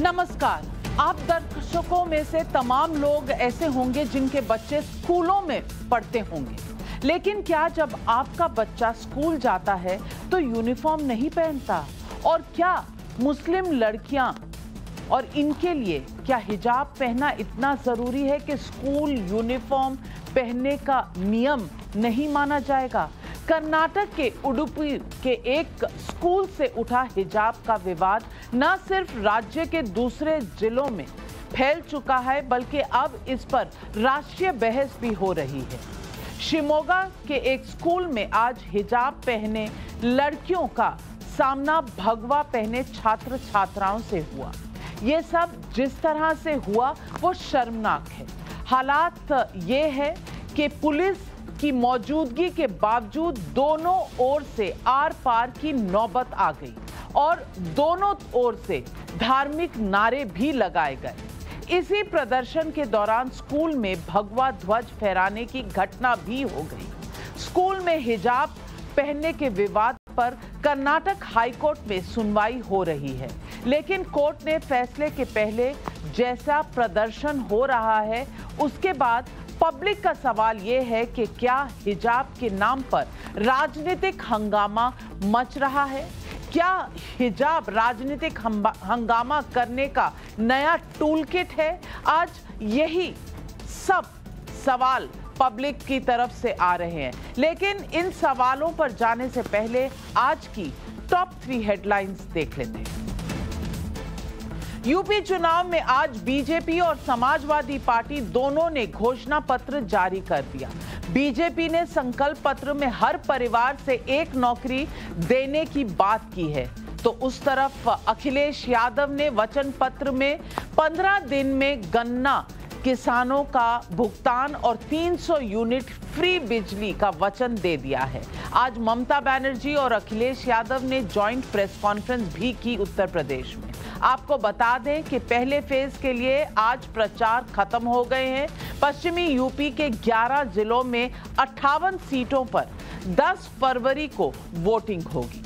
नमस्कार। आप दर्शकों में से तमाम लोग ऐसे होंगे जिनके बच्चे स्कूलों में पढ़ते होंगे, लेकिन क्या जब आपका बच्चा स्कूल जाता है तो यूनिफॉर्म नहीं पहनता? और क्या मुस्लिम लड़कियां और इनके लिए क्या हिजाब पहनना इतना जरूरी है कि स्कूल यूनिफॉर्म पहनने का नियम नहीं माना जाएगा? कर्नाटक के उडुपी के एक स्कूल से उठा हिजाब का विवाद न सिर्फ राज्य के दूसरे जिलों में फैल चुका है, बल्कि अब इस पर राष्ट्रीय बहस भी हो रही है। शिमोगा के एक स्कूल में आज हिजाब पहने लड़कियों का सामना भगवा पहने छात्र छात्राओं से हुआ। ये सब जिस तरह से हुआ वो शर्मनाक है। हालात ये है कि पुलिस की मौजूदगी के बावजूद दोनों ओर से आर पार की नौबत आ गई और दोनों ओर से धार्मिक नारे भी लगाए गए। इसी प्रदर्शन के दौरान स्कूल में भगवा ध्वज फहराने की घटना भी हो गई। स्कूल में हिजाब पहनने के विवाद पर कर्नाटक हाईकोर्ट में सुनवाई हो रही है, लेकिन कोर्ट ने फैसले के पहले जैसा प्रदर्शन हो रहा है उसके बाद पब्लिक का सवाल यह है कि क्या हिजाब के नाम पर राजनीतिक हंगामा मच रहा है? क्या हिजाब राजनीतिक हंगामा करने का नया टूल किट है? आज यही सब सवाल पब्लिक की तरफ से आ रहे हैं, लेकिन इन सवालों पर जाने से पहले आज की टॉप 3 हेडलाइंस देख लेते हैं। यूपी चुनाव में आज बीजेपी और समाजवादी पार्टी दोनों ने घोषणा पत्र जारी कर दिया। बीजेपी ने संकल्प पत्र में हर परिवार से एक नौकरी देने की बात की है, तो उस तरफ अखिलेश यादव ने वचन पत्र में 15 दिन में गन्ना किसानों का भुगतान और 300 यूनिट फ्री बिजली का वचन दे दिया है। आज ममता बनर्जी और अखिलेश यादव ने जॉइंट प्रेस कॉन्फ्रेंस भी की उत्तर प्रदेश में। आपको बता दें कि पहले फेज के लिए आज प्रचार खत्म हो गए हैं। पश्चिमी यूपी के 11 जिलों में 58 सीटों पर 10 फरवरी को वोटिंग होगी।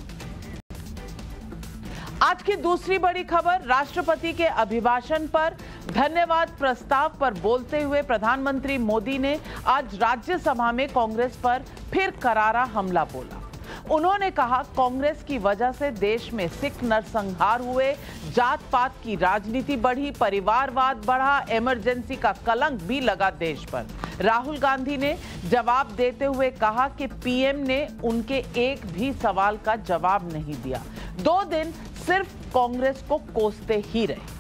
आज की दूसरी बड़ी खबर, राष्ट्रपति के अभिभाषण पर धन्यवाद प्रस्ताव पर बोलते हुए प्रधानमंत्री मोदी ने आज राज्यसभा में कांग्रेस पर फिर करारा हमला बोला। उन्होंने कहा, कांग्रेस की वजह से देश में सिख नरसंहार हुए, जात पात की राजनीति बढ़ी, परिवारवाद बढ़ा, इमरजेंसी का कलंक भी लगा देश पर। राहुल गांधी ने जवाब देते हुए कहा कि पीएम ने उनके एक भी सवाल का जवाब नहीं दिया। 2 दिन सिर्फ कांग्रेस को कोसते ही रहे।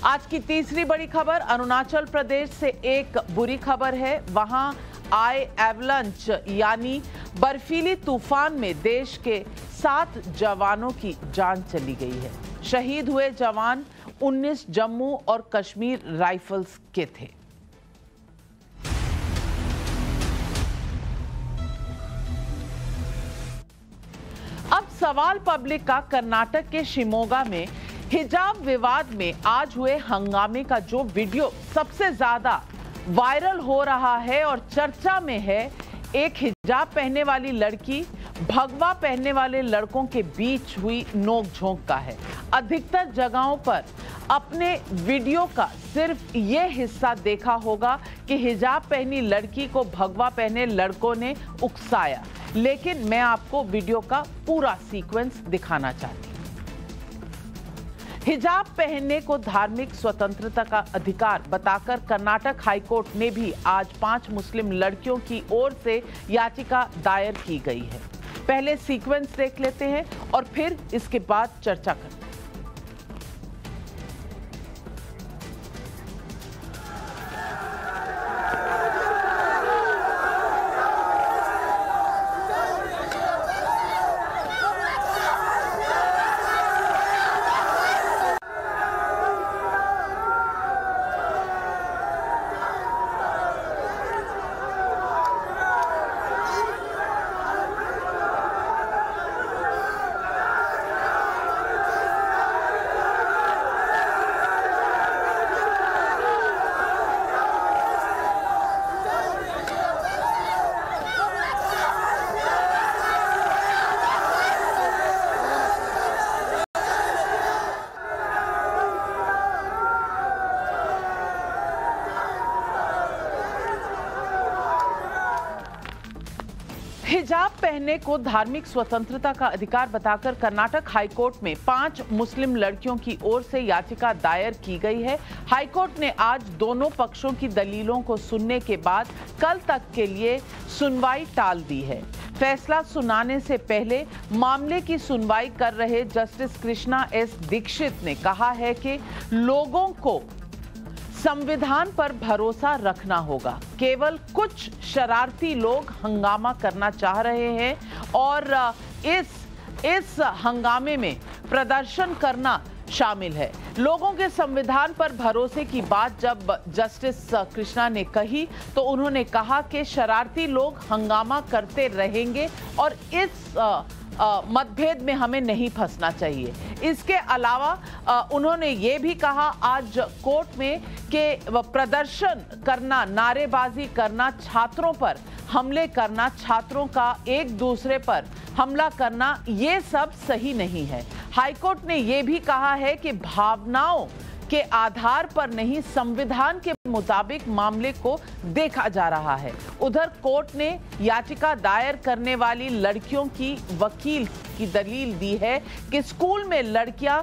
आज की तीसरी बड़ी खबर, अरुणाचल प्रदेश से एक बुरी खबर है। वहां आए एवलांच यानी बर्फीली तूफान में देश के 7 जवानों की जान चली गई है। शहीद हुए जवान 19 जम्मू और कश्मीर राइफल्स के थे। अब सवाल पब्लिक का, कर्नाटक के शिमोगा में हिजाब विवाद में आज हुए हंगामे का जो वीडियो सबसे ज्यादा वायरल हो रहा है और चर्चा में है, एक हिजाब पहनने वाली लड़की भगवा पहनने वाले लड़कों के बीच हुई नोकझोंक का है। अधिकतर जगहों पर अपने वीडियो का सिर्फ ये हिस्सा देखा होगा कि हिजाब पहनी लड़की को भगवा पहने लड़कों ने उकसाया, लेकिन मैं आपको वीडियो का पूरा सीक्वेंस दिखाना चाहती हूं। हिजाब पहनने को धार्मिक स्वतंत्रता का अधिकार बताकर कर्नाटक हाईकोर्ट ने भी आज 5 मुस्लिम लड़कियों की ओर से याचिका दायर की गई है। पहले सीक्वेंस देख लेते हैं और फिर इसके बाद चर्चा करते हैं। हिजाब पहनने को धार्मिक स्वतंत्रता का अधिकार बताकर कर्नाटक हाईकोर्ट में 5 मुस्लिम लड़कियों की ओर से याचिका दायर की गई है। हाईकोर्ट ने आज दोनों पक्षों की दलीलों को सुनने के बाद कल तक के लिए सुनवाई टाल दी है। फैसला सुनाने से पहले मामले की सुनवाई कर रहे जस्टिस कृष्णा एस दीक्षित ने कहा है कि लोगों को संविधान पर भरोसा रखना होगा। केवल कुछ शरारती लोग हंगामा करना चाह रहे हैं और इस हंगामे में प्रदर्शन करना शामिल है। लोगों के संविधान पर भरोसे की बात जब जस्टिस कृष्णा ने कही तो उन्होंने कहा कि शरारती लोग हंगामा करते रहेंगे और इस मतभेद में हमें नहीं फंसना चाहिए। इसके अलावा उन्होंने ये भी कहा आज कोर्ट में कि प्रदर्शन करना, नारेबाजी करना, छात्रों पर हमले करना, छात्रों का एक दूसरे पर हमला करना, ये सब सही नहीं है। हाईकोर्ट ने ये भी कहा है कि भावनाओं के आधार पर नहीं, संविधान के मुताबिक मामले को देखा जा रहा है। उधर कोर्ट ने याचिका दायर करने वाली लड़कियों की वकील की दलील दी है कि स्कूल में लड़कियां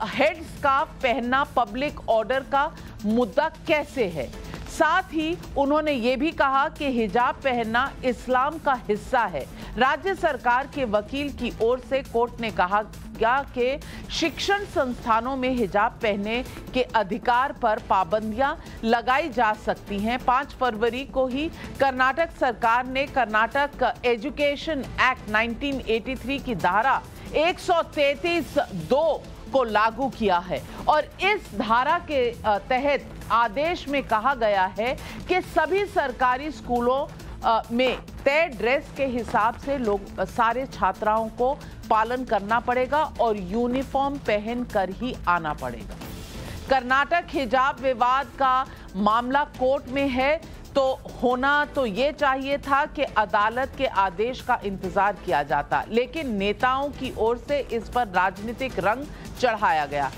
हेड स्कार्फ पहनना पब्लिक ऑर्डर का मुद्दा कैसे है। साथ ही उन्होंने ये भी कहा कि हिजाब पहनना इस्लाम का हिस्सा है। राज्य सरकार के वकील की ओर से कोर्ट ने कहा कि शिक्षण संस्थानों में हिजाब पहनने के अधिकार पर पाबंदियां लगाई जा सकती हैं। 5 फरवरी को ही कर्नाटक सरकार ने कर्नाटक एजुकेशन एक्ट 1983 की धारा 133(2) को लागू किया है और इस धारा के तहत आदेश में कहा गया है कि सभी सरकारी स्कूलों में तय ड्रेस के हिसाब से लोग सारे छात्राओं को पालन करना पड़ेगा और यूनिफॉर्म पहन कर ही आना पड़ेगा। कर्नाटक हिजाब विवाद का मामला कोर्ट में है तो होना तो ये चाहिए था कि अदालत के आदेश का इंतजार किया जाता, लेकिन नेताओं की ओर से इस पर राजनीतिक रंग चढ़ाया गया।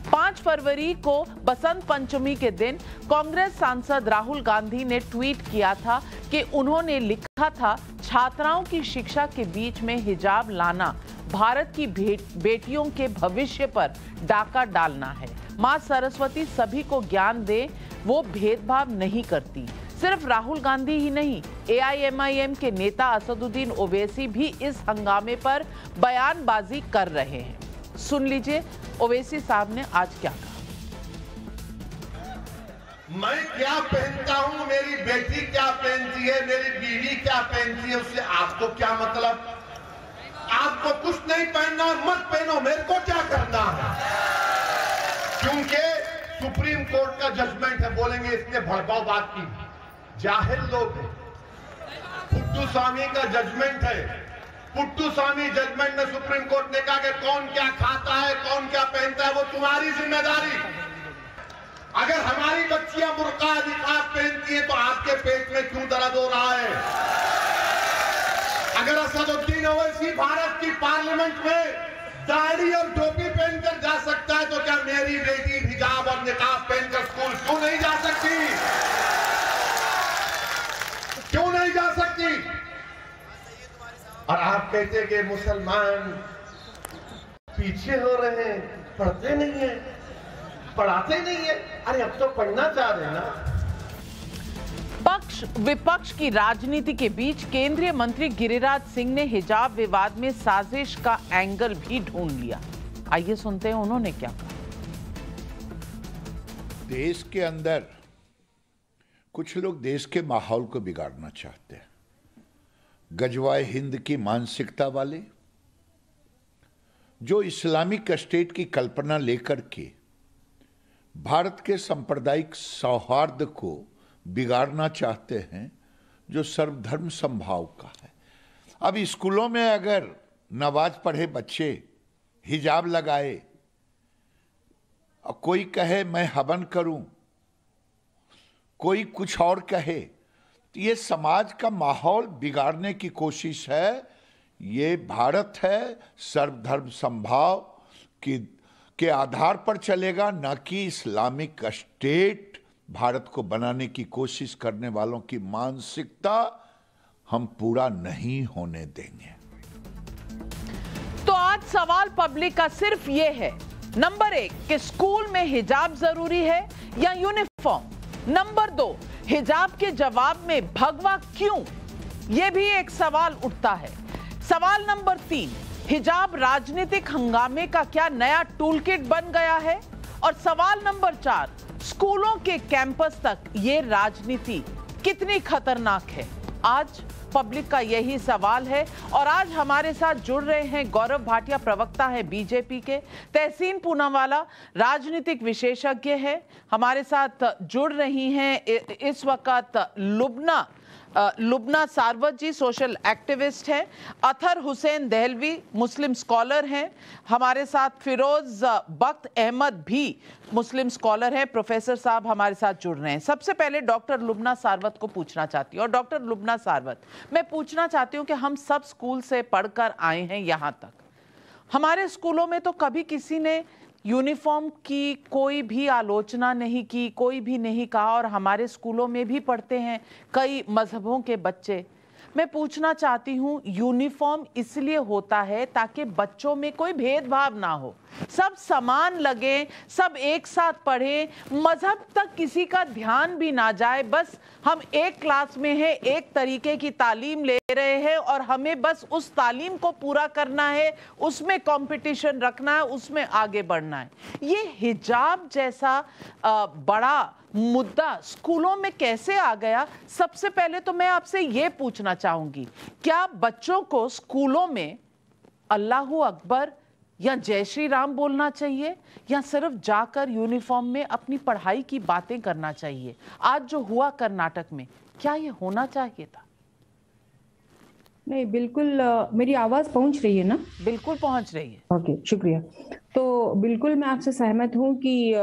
5 फरवरी को बसंत पंचमी के दिन कांग्रेस सांसद राहुल गांधी ने ट्वीट किया था कि उन्होंने लिखा था, छात्राओं की शिक्षा के बीच में हिजाब लाना भारत की बेटियों के भविष्य पर डाका डालना है। मां सरस्वती सभी को ज्ञान दे, वो भेदभाव नहीं करती। सिर्फ राहुल गांधी ही नहीं, AIMIM के नेता असदुद्दीन ओवैसी भी इस हंगामे पर बयानबाजी कर रहे हैं। सुन लीजिए ओवैसी साहब ने आज क्या कहा। मैं क्या पहनता हूं, मेरी बेटी क्या पहनती है, मेरी बीवी क्या पहनती है, उससे आपको क्या मतलब? आपको कुछ नहीं पहनना और मत पहनो, मेरे को क्या करना है? क्योंकि सुप्रीम कोर्ट का जजमेंट है। बोलेंगे इसने भड़काऊ बात की, जाहिल लोग हैं। पुट्टू स्वामी का जजमेंट है। पुट्टू स्वामी जजमेंट में सुप्रीम कोर्ट ने कहा कि कौन क्या खाता है, कौन क्या पहनता है, वो तुम्हारी जिम्मेदारी। अगर हमारी बच्चियां बुर्का निकाब पहनती हैं तो आपके पेट में क्यों दर्द हो रहा है? अगर असदुद्दीन ओवैसी भारत की पार्लियामेंट में दाढ़ी और टोपी पहनकर जा सकता है तो क्या मेरी बेटी हिजाब और निकाब पहनकर स्कूल क्यों नहीं जा सकती? क्यों नहीं जा सकती? और आप कहते कि मुसलमान पीछे हो रहे हैं, पढ़ते नहीं है, पढ़ाते नहीं है। अरे अब तो पढ़ना चाह रहे हैं ना। पक्ष विपक्ष की राजनीति के बीच केंद्रीय मंत्री गिरिराज सिंह ने हिजाब विवाद में साजिश का एंगल भी ढूंढ लिया। आइए सुनते हैं उन्होंने क्या कहा। देश के अंदर कुछ लोग देश के माहौल को बिगाड़ना चाहते हैं। गजवाए हिंद की मानसिकता वाले जो इस्लामिक स्टेट की कल्पना लेकर के भारत के सांप्रदायिक सौहार्द को बिगाड़ना चाहते हैं, जो सर्वधर्म समभाव का है। अब स्कूलों में अगर नमाज पढ़े बच्चे हिजाब लगाए और कोई कहे मैं हवन करूं, कोई कुछ और कहे, तो ये समाज का माहौल बिगाड़ने की कोशिश है। ये भारत है, सर्वधर्म समभाव के आधार पर चलेगा, न कि इस्लामिक स्टेट भारत को बनाने की कोशिश करने वालों की मानसिकता हम पूरा नहीं होने देंगे। तो आज सवाल पब्लिक का सिर्फ ये है, नंबर 1 कि स्कूल में हिजाब जरूरी है या यूनिफॉर्म। नंबर 2, हिजाब के जवाब में भगवा क्यों, यह भी एक सवाल उठता है। सवाल नंबर 3, हिजाब राजनीतिक हंगामे का क्या नया टूलकिट बन गया है। और सवाल नंबर 4, स्कूलों के कैंपस तक ये राजनीति कितनी खतरनाक है। आज पब्लिक का यही सवाल है और आज हमारे साथ जुड़ रहे हैं गौरव भाटिया, प्रवक्ता है बीजेपी के, तहसीन पूनावाला राजनीतिक विशेषज्ञ है, हमारे साथ जुड़ रही हैं इस वक्त लुबना सारवत जी सोशल एक्टिविस्ट हैं, अथर हुसैन दहलवी मुस्लिम स्कॉलर हैं, हमारे साथ फिरोज बख्त अहमद भी मुस्लिम स्कॉलर हैं। प्रोफेसर साहब हमारे साथ जुड़ रहे हैं। सबसे पहले डॉक्टर लुबना सारवत को पूछना चाहती हूँ। और डॉक्टर लुबना सारवत, मैं पूछना चाहती हूँ कि हम सब स्कूल से पढ़कर आए हैं यहाँ तक, हमारे स्कूलों में तो कभी किसी ने यूनिफॉर्म की कोई भी आलोचना नहीं की, कोई भी नहीं कहा, और हमारे स्कूलों में भी पढ़ते हैं कई मजहबों के बच्चे। मैं पूछना चाहती हूँ, यूनिफॉर्म इसलिए होता है ताकि बच्चों में कोई भेदभाव ना हो, सब समान लगे, सब एक साथ पढ़े, मजहब तक किसी का ध्यान भी ना जाए, बस हम एक क्लास में हैं, एक तरीके की तालीम ले रहे हैं और हमें बस उस तालीम को पूरा करना है, उसमें कंपटीशन रखना है, उसमें आगे बढ़ना है। ये हिजाब जैसा बड़ा मुद्दा स्कूलों में कैसे आ गया? सबसे पहले तो मैं आपसे ये पूछना चाहूंगी, क्या बच्चों को स्कूलों में अल्लाहू अकबर या जय श्री राम बोलना चाहिए या सिर्फ जाकर यूनिफॉर्म में अपनी पढ़ाई की बातें करना चाहिए? आज जो हुआ कर्नाटक में, क्या ये होना चाहिए था? नहीं, बिल्कुल। मेरी आवाज पहुंच रही है ना? बिल्कुल पहुंच रही है। ओके, शुक्रिया। तो बिल्कुल मैं आपसे सहमत हूं कि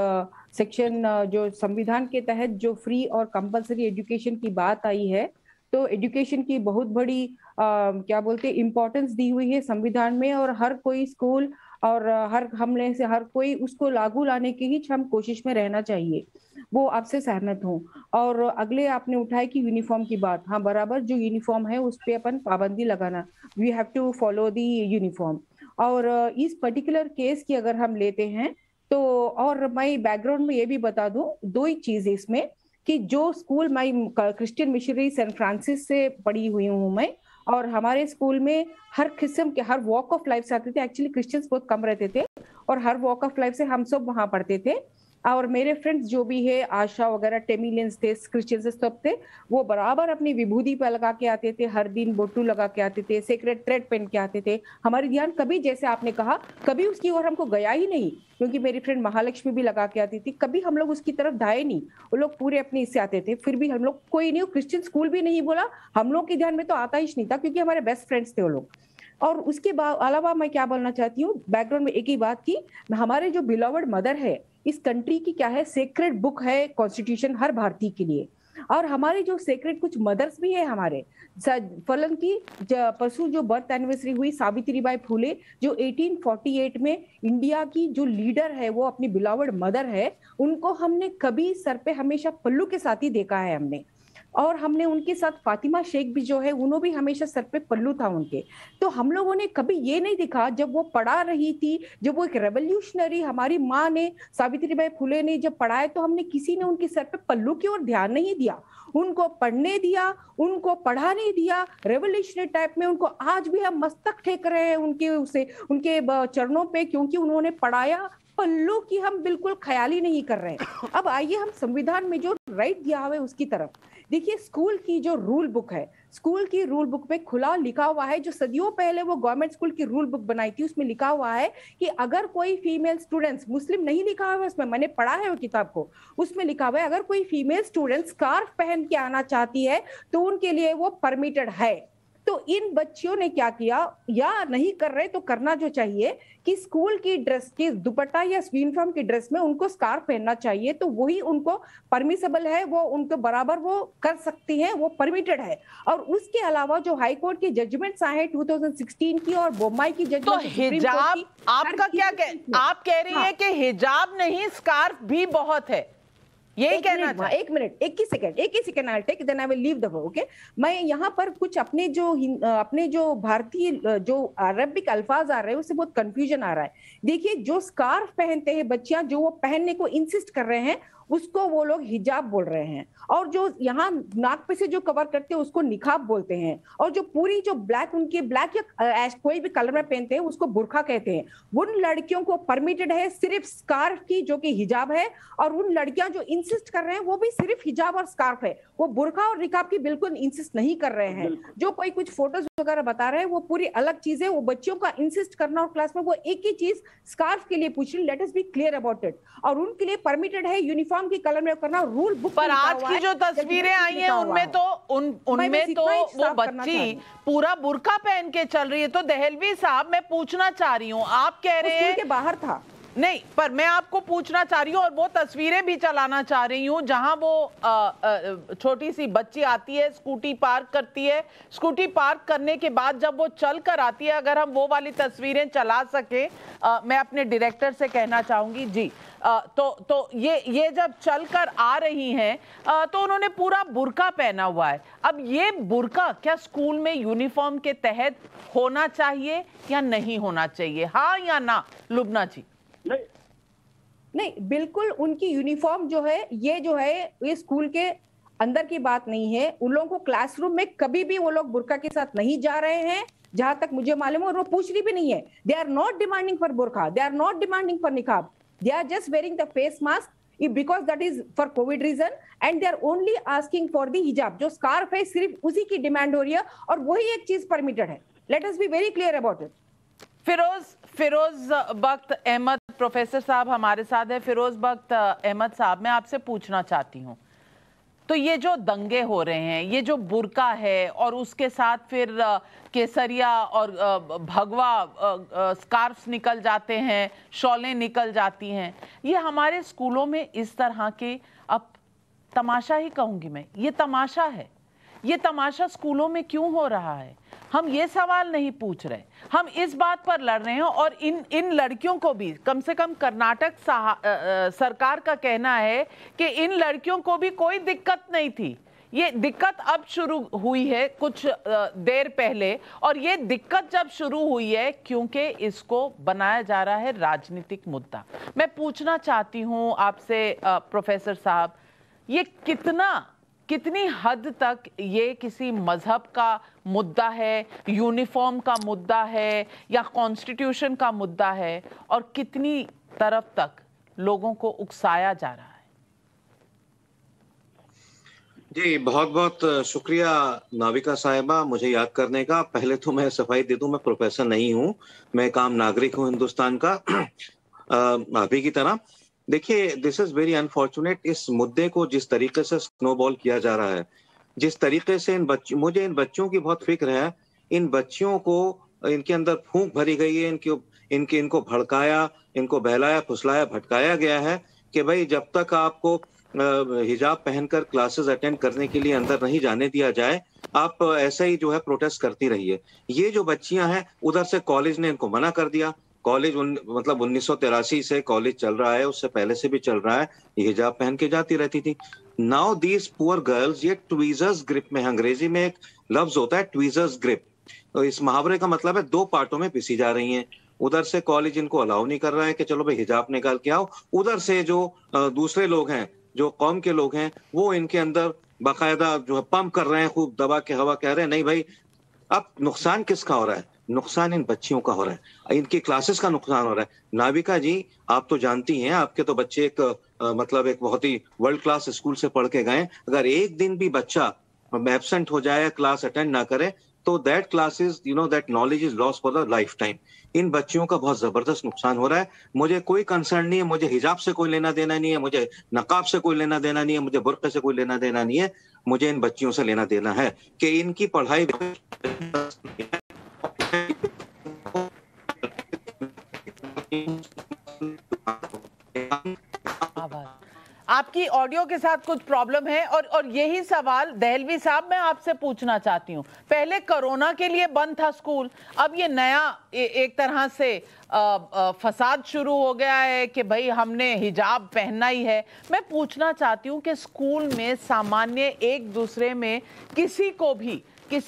सेक्शन जो संविधान के तहत जो फ्री और कंपलसरी एजुकेशन की बात आई है, तो एजुकेशन की बहुत बड़ी क्या बोलते हैं इम्पोर्टेंस दी हुई है संविधान में, और हर कोई स्कूल और हर हमले से हर कोई उसको लागू लाने की ही हम कोशिश में रहना चाहिए। वो आपसे सहमत हूँ। और अगले आपने उठाया कि यूनिफॉर्म की बात, हाँ बराबर, जो यूनिफॉर्म है उस पे अपन पाबंदी लगाना, we have to follow the uniform. और इस पर्टिकुलर केस की अगर हम लेते हैं तो, और मैं बैकग्राउंड में ये भी बता दूं, दो ही चीज इसमें कि जो स्कूल मैं क्रिश्चियन मिशनरी सेंट फ्रांसिस से पढ़ी हुई हूँ मैं, और हमारे स्कूल में हर किस्म के हर वॉक ऑफ लाइफ से आते थे। एक्चुअली क्रिश्चियंस बहुत कम रहते थे और हर वॉक ऑफ लाइफ से हम सब वहां पढ़ते थे। और मेरे फ्रेंड्स जो भी है, आशा वगैरह, टेमिलियंस थे, क्रिश्चियंस सब थे, वो बराबर अपनी विभूति पे लगा के आते थे, हर दिन बोटू लगा के आते थे, सेक्रेट थ्रेड पहन के आते थे। हमारी ध्यान कभी, जैसे आपने कहा, कभी उसकी ओर हमको गया ही नहीं, क्योंकि मेरी फ्रेंड महालक्ष्मी भी लगा के आती थी, कभी हम लोग उसकी तरफ धाये नहीं। वो लोग पूरे अपने इससे आते थे, फिर भी हम लोग कोई नहीं, क्रिश्चियन स्कूल भी नहीं बोला, हम लोग के ध्यान में तो आता ही नहीं था, क्योंकि हमारे बेस्ट फ्रेंड्स थे वो लोग। और उसके अलावा मैं क्या बोलना चाहती हूँ, बैकग्राउंड में एक ही बात की, हमारे जो बिलॉवड मदर है इस कंट्री की, क्या है, सेक्रेड बुक है कॉन्स्टिट्यूशन हर भारतीय के लिए। और हमारे जो सेक्रेड कुछ मदर्स भी है हमारे, फलन की परसों जो बर्थ एनिवर्सरी हुई सावित्रीबाई फुले, जो 1848 में इंडिया की जो लीडर है, वो अपनी बिलॉवड मदर है, उनको हमने कभी सर पे हमेशा पल्लू के साथ ही देखा है हमने। और हमने उनके साथ फातिमा शेख भी जो है, उन्होंने भी हमेशा सर पे पल्लू था उनके। तो हम लोगों ने कभी ये नहीं देखा, जब वो पढ़ा रही थी, जब वो एक रेवोल्यूशनरी, हमारी माँ ने, सावित्रीबाई फुले ने जब पढ़ाए, तो हमने किसी ने उनके सर पे पल्लू की ओर ध्यान नहीं दिया, उनको पढ़ने दिया, उनको पढ़ाने दिया, रेवोल्यूशनरी टाइप में। उनको आज भी हम मस्तक टेक रहे हैं उनके चरणों पे, क्योंकि उन्होंने पढ़ाया। पल्लू की हम बिल्कुल ख्याल ही नहीं कर रहे हैं। अब आइए हम संविधान में जो राइट दिया हुआ है उसकी तरफ देखिए। स्कूल की जो रूल बुक है, स्कूल की रूल बुक में खुला लिखा हुआ है, जो सदियों पहले वो गवर्नमेंट स्कूल की रूल बुक बनाई थी, उसमें लिखा हुआ है कि अगर कोई फीमेल स्टूडेंट्स, मुस्लिम नहीं लिखा हुआ है उसमें, मैंने पढ़ा है वो किताब को, उसमें लिखा हुआ है अगर कोई फीमेल स्टूडेंट स्कार्फ पहन के आना चाहती है तो उनके लिए वो परमिटेड है। तो इन बच्चियों ने क्या किया, या नहीं कर रहे तो करना जो चाहिए कि स्कूल की ड्रेस की दुपट्टा या यूनिफॉर्म की ड्रेस में उनको स्कार्फ पहनना चाहिए, तो वही उनको परमिसेबल है, वो उनको बराबर वो कर सकती हैं, वो परमिटेड है। और उसके अलावा जो हाई कोर्ट की जजमेंट्स आए हैं 2016 की और बोम्बई की जजमेंट, तो हिजाब आपका क्या आप कह रही है कि हिजाब नहीं स्कार्फ भी बहुत है? यही कहना था। एक मिनट, एक ही second I take, then I will leave the floor. Okay, मैं यहाँ पर कुछ अपने जो भारतीय जो अरबिक अल्फाज आ रहे हैं उससे बहुत कंफ्यूजन आ रहा है। देखिए, जो स्कार्फ पहनते हैं बच्चियां, जो वो पहनने को इंसिस्ट कर रहे हैं, उसको वो लोग हिजाब बोल रहे हैं, और जो यहाँ नाक पे से जो कवर करते हैं उसको निकाब बोलते हैं, और जो पूरी जो ब्लैक उनके ब्लैक या कोई भी कलर में पहनते हैं उसको बुर्का कहते हैं। उन लड़कियों को परमिटेड है सिर्फ स्कार्फ की, जो कि हिजाब है, और उन लड़कियां जो इंसिस्ट कर रहे हैं वो भी सिर्फ हिजाब और स्कार्फ है, वो बुर्का और निकाब की बिल्कुल इंसिस्ट नहीं कर रहे हैं। जो कोई कुछ फोटोज वगैरह बता रहे हैं वो पूरी अलग चीज है। वो बच्चियों का इंसिस्ट करना और क्लास में वो एक ही चीज स्कार्फ के लिए पूछ रही, late us B clear about it, और उनके लिए परमिटेड है यूनिफॉर्म की कलर में करना, रूल बुक। पर आज की जो तस्वीरें आई हैं उनमें तो उनमें तो वो बच्ची पूरा बुर्का पहन के चल रही है। तो दहलवी साहब, मैं पूछना चाह रही हूँ, आप कह रहे हैं के बाहर था नहीं, पर मैं आपको पूछना चाह रही हूँ और वो तस्वीरें भी चलाना चाह रही हूँ जहां वो छोटी सी बच्ची आती है, स्कूटी पार्क करती है, स्कूटी पार्क करने के बाद जब वो चल कर आती है, अगर हम वो वाली तस्वीरें चला सके, मैं अपने डायरेक्टर से कहना चाहूंगी जी। तो ये जब चलकर आ रही हैं तो उन्होंने पूरा बुर्का पहना हुआ है। अब ये बुर्का क्या स्कूल में यूनिफॉर्म के तहत होना चाहिए या नहीं होना चाहिए, हाँ या ना लुबना जी? नहीं, बिल्कुल उनकी यूनिफॉर्म जो है ये स्कूल के अंदर की बात नहीं है। उन लोगों को क्लासरूम में कभी भी वो लोग बुर्का के साथ नहीं जा रहे हैं, जहां तक मुझे मालूम है, और वो पूछ रही भी नहीं है। They are not demanding for burqa, they are not demanding for niqab, they are just wearing the face mask because that is for Covid reason, and they are only asking for the hijab. जो स्कार्फ है सिर्फ उसी की demand हो रही है, और वही एक चीज परमिटेड है। Let us be very clear about it. Firoz Bakht Ahmed professor साहब हमारे साथ है। फिरोज बख्त अहमद साहब, मैं आपसे पूछना चाहती हूँ, तो ये जो दंगे हो रहे हैं, ये जो बुर्का है और उसके साथ फिर केसरिया और भगवा स्कार्फ्स निकल जाते हैं, शॉलें निकल जाती हैं, ये हमारे स्कूलों में इस तरह के, अब तमाशा ही कहूँगी मैं, ये तमाशा है। ये तमाशा स्कूलों में क्यों हो रहा है? हम ये सवाल नहीं पूछ रहे, हम इस बात पर लड़ रहे हैं। और इन लड़कियों को भी, कम से कम कर्नाटक सरकार का कहना है कि इन लड़कियों को भी कोई दिक्कत नहीं थी। ये दिक्कत अब शुरू हुई है कुछ देर पहले, और ये दिक्कत जब शुरू हुई है क्योंकि इसको बनाया जा रहा है राजनीतिक मुद्दा। मैं पूछना चाहती हूँ आपसे प्रोफेसर साहब, ये कितनी हद तक ये किसी मजहब का मुद्दा है, यूनिफॉर्म का मुद्दा है, या कॉन्स्टिट्यूशन का मुद्दा है, और कितनी तरफ तक लोगों को उकसाया जा रहा है? जी, बहुत बहुत शुक्रिया नाविका साहिबा मुझे याद करने का। पहले तो मैं सफाई दे दूं, मैं प्रोफेसर नहीं हूं, मैं एक आम नागरिक हूं हिंदुस्तान का, अभी की तरह। देखिए, दिस इज वेरी अनफॉर्चुनेट। इस मुद्दे को जिस तरीके से स्नोबॉल किया जा रहा है, जिस तरीके से मुझे इन बच्चों की बहुत फिक्र है। इन बच्चियों को, इनके अंदर फूंक भरी गई है, इनको भड़काया, इनको बहलाया, फुसलाया, भटकाया गया है कि भाई जब तक आपको हिजाब पहनकर क्लासेस अटेंड करने के लिए अंदर नहीं जाने दिया जाए, आप ऐसे ही जो है प्रोटेस्ट करती रहिए। ये जो बच्चियां हैं, उधर से कॉलेज ने इनको मना कर दिया। कॉलेज मतलब 1983 से कॉलेज चल रहा है, उससे पहले से भी चल रहा है, ये हिजाब पहन के जाती रहती थी। नाउ दीज पुअर गर्ल्स, ये ट्वीजर्स ग्रिप में, अंग्रेजी में एक लफ्ज होता है ट्वीजर्स ग्रिप, तो इस मुहावरे का मतलब है दो पार्टों में पिसी जा रही हैं। उधर से कॉलेज इनको अलाउ नहीं कर रहा है कि चलो भाई हिजाब निकाल के आओ, उधर से जो दूसरे लोग हैं, जो कौम के लोग हैं, वो इनके अंदर बाकायदा जो है पंप कर रहे हैं, खूब दबा के हवा कह रहे हैं। नहीं भाई, अब नुकसान किसका हो रहा है? नुकसान इन बच्चियों का हो रहा है, इनकी क्लासेस का नुकसान हो रहा है। नाविका जी, आप तो जानती हैं, आपके तो बच्चे मतलब एक बहुत ही वर्ल्ड क्लास स्कूल से पढ़ के गए। अगर एक दिन भी बच्चा एब्सेंट हो जाए, क्लास अटेंड ना करे, तो that class is, that knowledge is loss for the life time. इन बच्चियों का बहुत जबरदस्त नुकसान हो रहा है। मुझे कोई कंसर्न नहीं है, मुझे हिजाब से कोई लेना देना नहीं है, मुझे नकाब से कोई लेना देना नहीं है, मुझे बुर्के से कोई लेना देना नहीं है। मुझे इन बच्चियों से लेना देना है कि इनकी पढ़ाई आपकी ऑडियो के साथ कुछ प्रॉब्लम है और यही सवाल दहलवी साहब मैं आपसे पूछना चाहती हूँ। पहले कोरोना के लिए बंद था स्कूल, अब ये नया एक तरह से फसाद शुरू हो गया है कि भाई हमने हिजाब पहनना ही है। मैं पूछना चाहती हूँ कि स्कूल में सामान्य एक दूसरे में किसी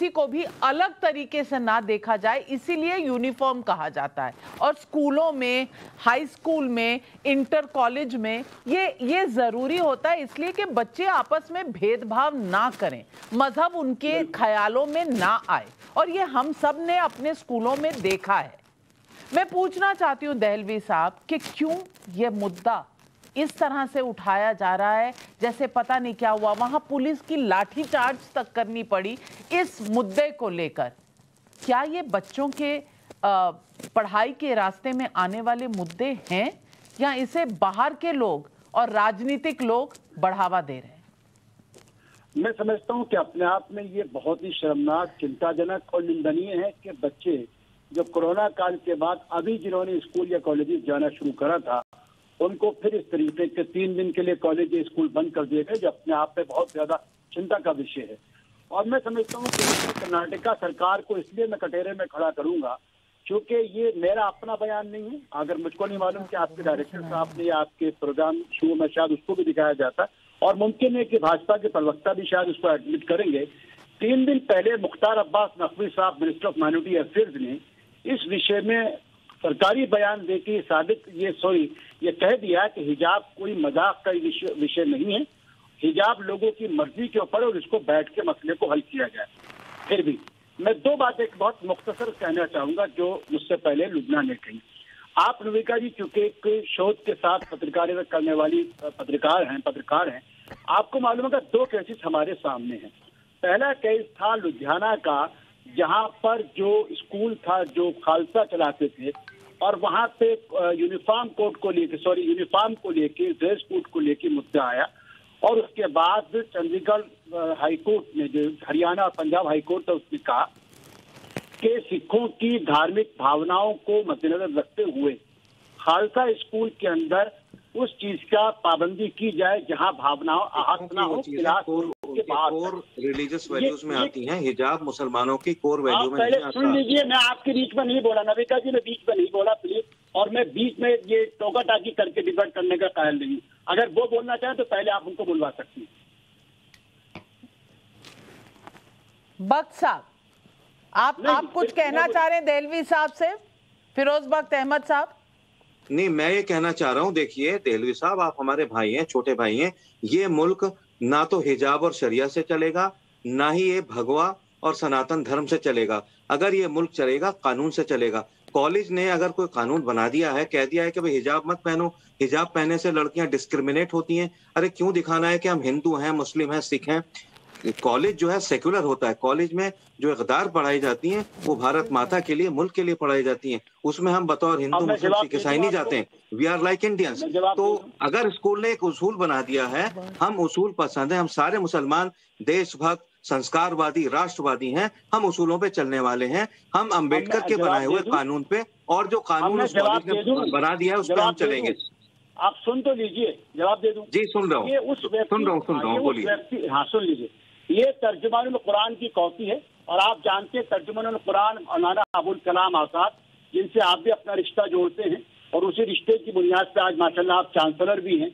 को भी अलग तरीके से ना देखा जाए, इसीलिए यूनिफॉर्म कहा जाता है। और स्कूलों में, हाई स्कूल में, इंटर कॉलेज में ये जरूरी होता है इसलिए कि बच्चे आपस में भेदभाव ना करें, मजहब उनके ख्यालों में ना आए, और ये हम सब ने अपने स्कूलों में देखा है। मैं पूछना चाहती हूँ दहलवी साहब कि क्यों ये मुद्दा इस तरह से उठाया जा रहा है जैसे पता नहीं क्या हुआ। वहां पुलिस की लाठीचार्ज तक करनी पड़ी इस मुद्दे को लेकर। क्या ये बच्चों के पढ़ाई के रास्ते में आने वाले मुद्दे हैं या इसे बाहर के लोग और राजनीतिक लोग बढ़ावा दे रहे हैं? मैं समझता हूं कि अपने आप में ये बहुत ही शर्मनाक, चिंताजनक और निंदनीय है कि बच्चे जो कोरोना काल के बाद अभी जिन्होंने स्कूल या कॉलेज जाना शुरू करा था, उनको फिर इस तरीके के 3 दिन के लिए कॉलेज या स्कूल बंद कर दिए गए, जो अपने आप में बहुत ज्यादा चिंता का विषय है। और मैं समझता हूँ कि कर्नाटका सरकार को इसलिए मैं कटहरे में खड़ा करूंगा क्योंकि ये मेरा अपना बयान नहीं है। अगर मुझको नहीं मालूम कि आपके डायरेक्टर साहब ने आपके प्रोग्राम शुरू में शायद उसको भी दिखाया जाता, और मुमकिन है कि भाजपा के प्रवक्ता भी शायद उसको एडमिट करेंगे। 3 दिन पहले मुख्तार अब्बास नकवी साहब, मिनिस्टर ऑफ माइनॉरिटी अफेयर्स, ने इस विषय में सरकारी बयान देके ये कह दिया कि हिजाब कोई मजाक का विषय नहीं है, हिजाब लोगों की मर्जी के ऊपर, और इसको बैठ के मसले को हल किया जाए। फिर भी मैं 2 बातें बहुत मुख्तसर कहना चाहूंगा जो मुझसे पहले लुबना ने कही। आप नविका जी चूंकि एक शोध के साथ पत्रकारिता करने वाली पत्रकार हैं, आपको मालूम होगा 2 केसेस हमारे सामने हैं। पहला केस था लुधियाना का, जहां पर जो स्कूल था जो खालसा चलाते थे, और वहां पे यूनिफॉर्म को लेके ड्रेस कोड को लेके मुद्दा आया, और उसके बाद चंडीगढ़ हाई कोर्ट ने, जो हरियाणा और पंजाब हाई कोर्ट है, उसने कहा कि सिखों की धार्मिक भावनाओं को मद्देनजर रखते हुए खालसा स्कूल के अंदर उस चीज का पाबंदी की जाए जहां भावनाओं आहत ना हो। कोर रिलीजियस वैल्यूज में आती हैं, हिजाब मुसलमानों की कोर वैल्यू में पहले सुन लीजिए, मैं आपके बीच में नहीं बोला, नविका जी, मैं बीच में नहीं बोला प्लीज, और मैं बीच में ये टोका टाकी करके डिबेट करने का कायल नहीं। अगर वो बोलना चाहें तो पहले आप उनको बुलवा सकती हैं। बख्त साहब, आप कुछ कहना चाह रहे हैं दहलवी साहब से? फिरोज बख्त अहमद साहब। नहीं, मैं ये कहना चाह रहा हूँ, देखिए दहलवी साहब, आप हमारे भाई हैं, छोटे भाई हैं। ये मुल्क ना तो हिजाब और शरिया से चलेगा, ना ही ये भगवा और सनातन धर्म से चलेगा। अगर ये मुल्क चलेगा, कानून से चलेगा। कॉलेज ने अगर कोई कानून बना दिया है, कह दिया है कि भाई हिजाब मत पहनो, हिजाब पहनने से लड़कियां डिस्क्रिमिनेट होती हैं, अरे क्यों दिखाना है कि हम हिंदू हैं, मुस्लिम हैं, सिख हैं? कॉलेज जो है सेक्युलर होता है। कॉलेज में जो इक़दार पढ़ाई जाती हैं वो भारत माता के लिए, मुल्क के लिए पढ़ाई जाती हैं। उसमें हम बतौर हिंदू, मुस्लिम, सिख, ईसाई नहीं जाते हैं। We are like Indians. तो अगर स्कूल ने एक उसूल बना दिया है, हम उसूल पसंद है, हम सारे मुसलमान देशभक्त, संस्कारवादी, राष्ट्रवादी हैं, हम उसूलों पे चलने वाले हैं। हम अम्बेडकर के बनाए हुए कानून पे, और जो कानून उस कॉलेज ने बना दिया है उस पर हम चलेंगे। आप सुन तो लीजिए, जवाब दे दूं। जी सुन रहा हूँ, बोलिए। हाँ सुन लीजिए। ये तर्जुमानुल कुरान की कॉपी है, और आप जानते हैं तर्जुमानुल कुरान मौलाना अबुल कलाम आजाद, जिनसे आप भी अपना रिश्ता जोड़ते हैं, और उसी रिश्ते की बुनियाद पे आज माशाल्लाह आप चांसलर भी हैं।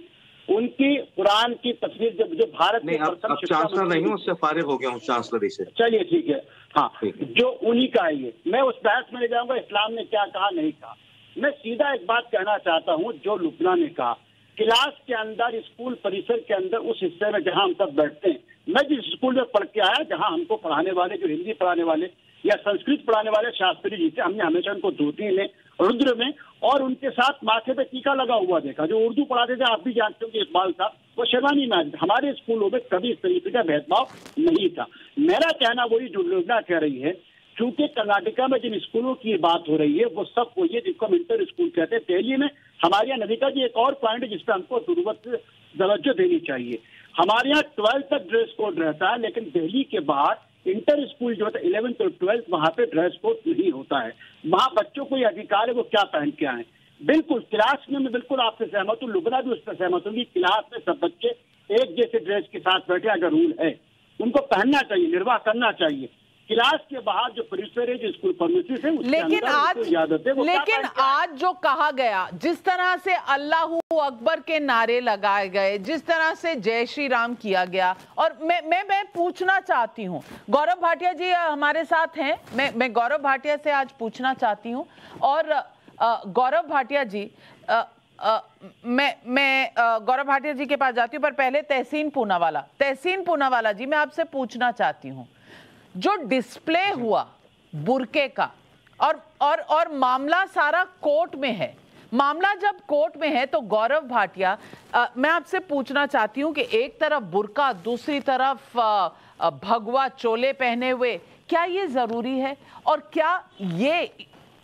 उनकी कुरान की तस्वीर जो भारत में चांसलर नहीं हूँ, उससे फारिग हो गया हूँ चांसलरी से। चलिए ठीक है, हाँ, जो उन्हीं का है ये। मैं उस बहस में ले जाऊंगा इस्लाम ने क्या कहा नहीं कहा। मैं सीधा एक बात कहना चाहता हूँ, जो लुबना ने कहा, क्लास के अंदर, स्कूल परिसर के अंदर, उस हिस्से में जहां हम सब बैठते हैं, मैं जिस स्कूल में पढ़ के आया, जहां हमको पढ़ाने वाले, जो हिंदी पढ़ाने वाले या संस्कृत पढ़ाने वाले शास्त्री जी थे, हमने हमेशा उनको धोती में, रुद्र में, और उनके साथ माथे पे टीका लगा हुआ देखा। जो उर्दू पढ़ाते थे, आप भी जानते हो कि इकबाल साहब, वो शेरवानी में। हमारे स्कूलों में कभी इस तरीके का भेदभाव नहीं था। मेरा कहना वही जो लोगना कह रही है, क्योंकि कर्नाटका में जिन स्कूलों की बात हो रही है वो सब वही है जिनको हम इंटर स्कूल कहते हैं। दिल्ली में हमारे यहाँ नविका जी एक और पॉइंट है जिसपे हमको जरूरत से तवज्जो देनी चाहिए। हमारे यहाँ 12th तक ड्रेस कोड रहता है, लेकिन दिल्ली के बाद इंटर स्कूल जो होता है 11th और 12th, वहाँ पे ड्रेस कोड नहीं होता है। वहाँ बच्चों को ये अधिकार है वो क्या पहन के आए। बिल्कुल क्लास में मैं बिल्कुल आपसे सहमत हूँ, लुबना भी उस पर सहमत होंगी। क्लास में सब बच्चे एक जैसे ड्रेस के साथ बैठे, अगर रूल है उनको पहनना चाहिए, निर्वाह करना चाहिए। क्लास के बाहर जो परिसर है, जो स्कूल परमिसेस है, लेकिन आज जो कहा गया, जिस तरह से अल्लाहू अकबर के नारे लगाए गए, जिस तरह से जय श्री राम किया गया, और मैं पूछना चाहती हूँ, गौरव भाटिया जी हमारे साथ हैं, मैं गौरव भाटिया से आज पूछना चाहती हूँ। और गौरव भाटिया जी, मैं गौरव भाटिया जी के पास जाती हूँ, पर पहले तहसीन पूनावाला जी, मैं आपसे पूछना चाहती हूँ, जो डिस्प्ले हुआ बुर्के का और मामला सारा कोर्ट में है, मामला जब कोर्ट में है तो गौरव भाटिया, मैं आपसे पूछना चाहती हूँ कि एक तरफ बुर्का, दूसरी तरफ भगवा चोले पहने हुए, क्या ये जरूरी है? और क्या ये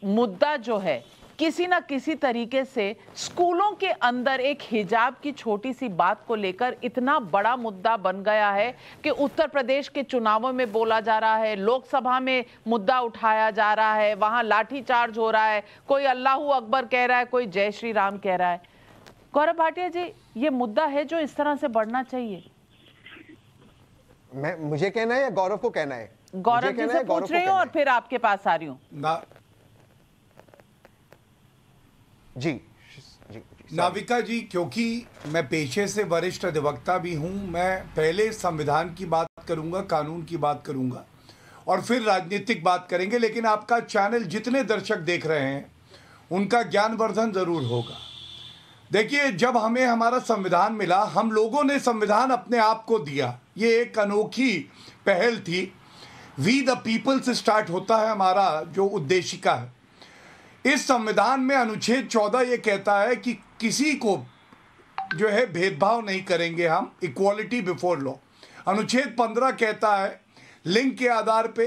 मुद्दा जो है किसी ना किसी तरीके से स्कूलों के अंदर एक हिजाब की छोटी सी बात को लेकर इतना बड़ा मुद्दा बन गया है कि उत्तर प्रदेश के चुनावों में बोला जा रहा है, लोकसभा में मुद्दा उठाया जा रहा है, वहां लाठीचार्ज हो रहा है, कोई अल्लाहू अकबर कह रहा है, कोई जय श्री राम कह रहा है। गौरव भाटिया जी, ये मुद्दा है जो इस तरह से बढ़ना चाहिए? मुझे कहना है या गौरव को कहना है? गौरव जी से पूछ रही हूँ और फिर आपके पास आ रही हूँ। जी नाविका जी, क्योंकि मैं पेशे से वरिष्ठ अधिवक्ता भी हूं, मैं पहले संविधान की बात करूंगा, कानून की बात करूंगा और फिर राजनीतिक बात करेंगे। लेकिन आपका चैनल जितने दर्शक देख रहे हैं उनका ज्ञानवर्धन जरूर होगा। देखिए, जब हमें हमारा संविधान मिला, हम लोगों ने संविधान अपने आप को दिया। ये एक अनोखी पहल थी। वी द पीपल से स्टार्ट होता है हमारा जो उद्देशिका है। इस संविधान में अनुच्छेद 14 ये कहता है कि किसी को जो है भेदभाव नहीं करेंगे हम, इक्वालिटी बिफोर लॉ। अनुच्छेद 15 कहता है लिंग के आधार पे,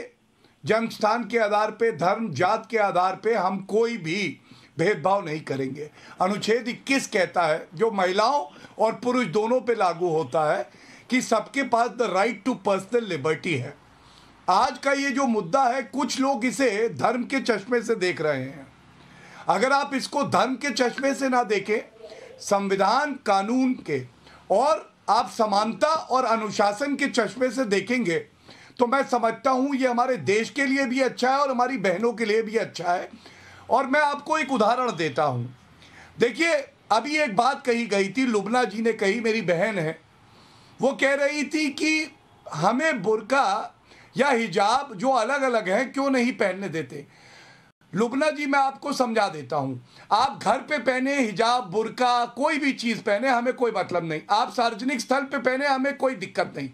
जन्म स्थान के आधार पे, धर्म जात के आधार पे हम कोई भी भेदभाव नहीं करेंगे। अनुच्छेद 21 कहता है, जो महिलाओं और पुरुष दोनों पे लागू होता है, कि सबके पास the right to personal liberty है। आज का ये जो मुद्दा है, कुछ लोग इसे धर्म के चश्मे से देख रहे हैं। अगर आप इसको धर्म के चश्मे से ना देखें, संविधान कानून के, और आप समानता और अनुशासन के चश्मे से देखेंगे, तो मैं समझता हूं ये हमारे देश के लिए भी अच्छा है और हमारी बहनों के लिए भी अच्छा है। और मैं आपको एक उदाहरण देता हूं। देखिए, अभी एक बात कही गई थी, लुबना जी ने कही, मेरी बहन है, वो कह रही थी कि हमें बुर्का या हिजाब जो अलग अलग हैं क्यों नहीं पहनने देते। लुबना जी, मैं आपको समझा देता हूं। आप घर पे पहने हिजाब, बुर्का, कोई भी चीज पहने, हमें कोई मतलब नहीं। आप सार्वजनिक स्थल पे पहने, हमें कोई दिक्कत नहीं।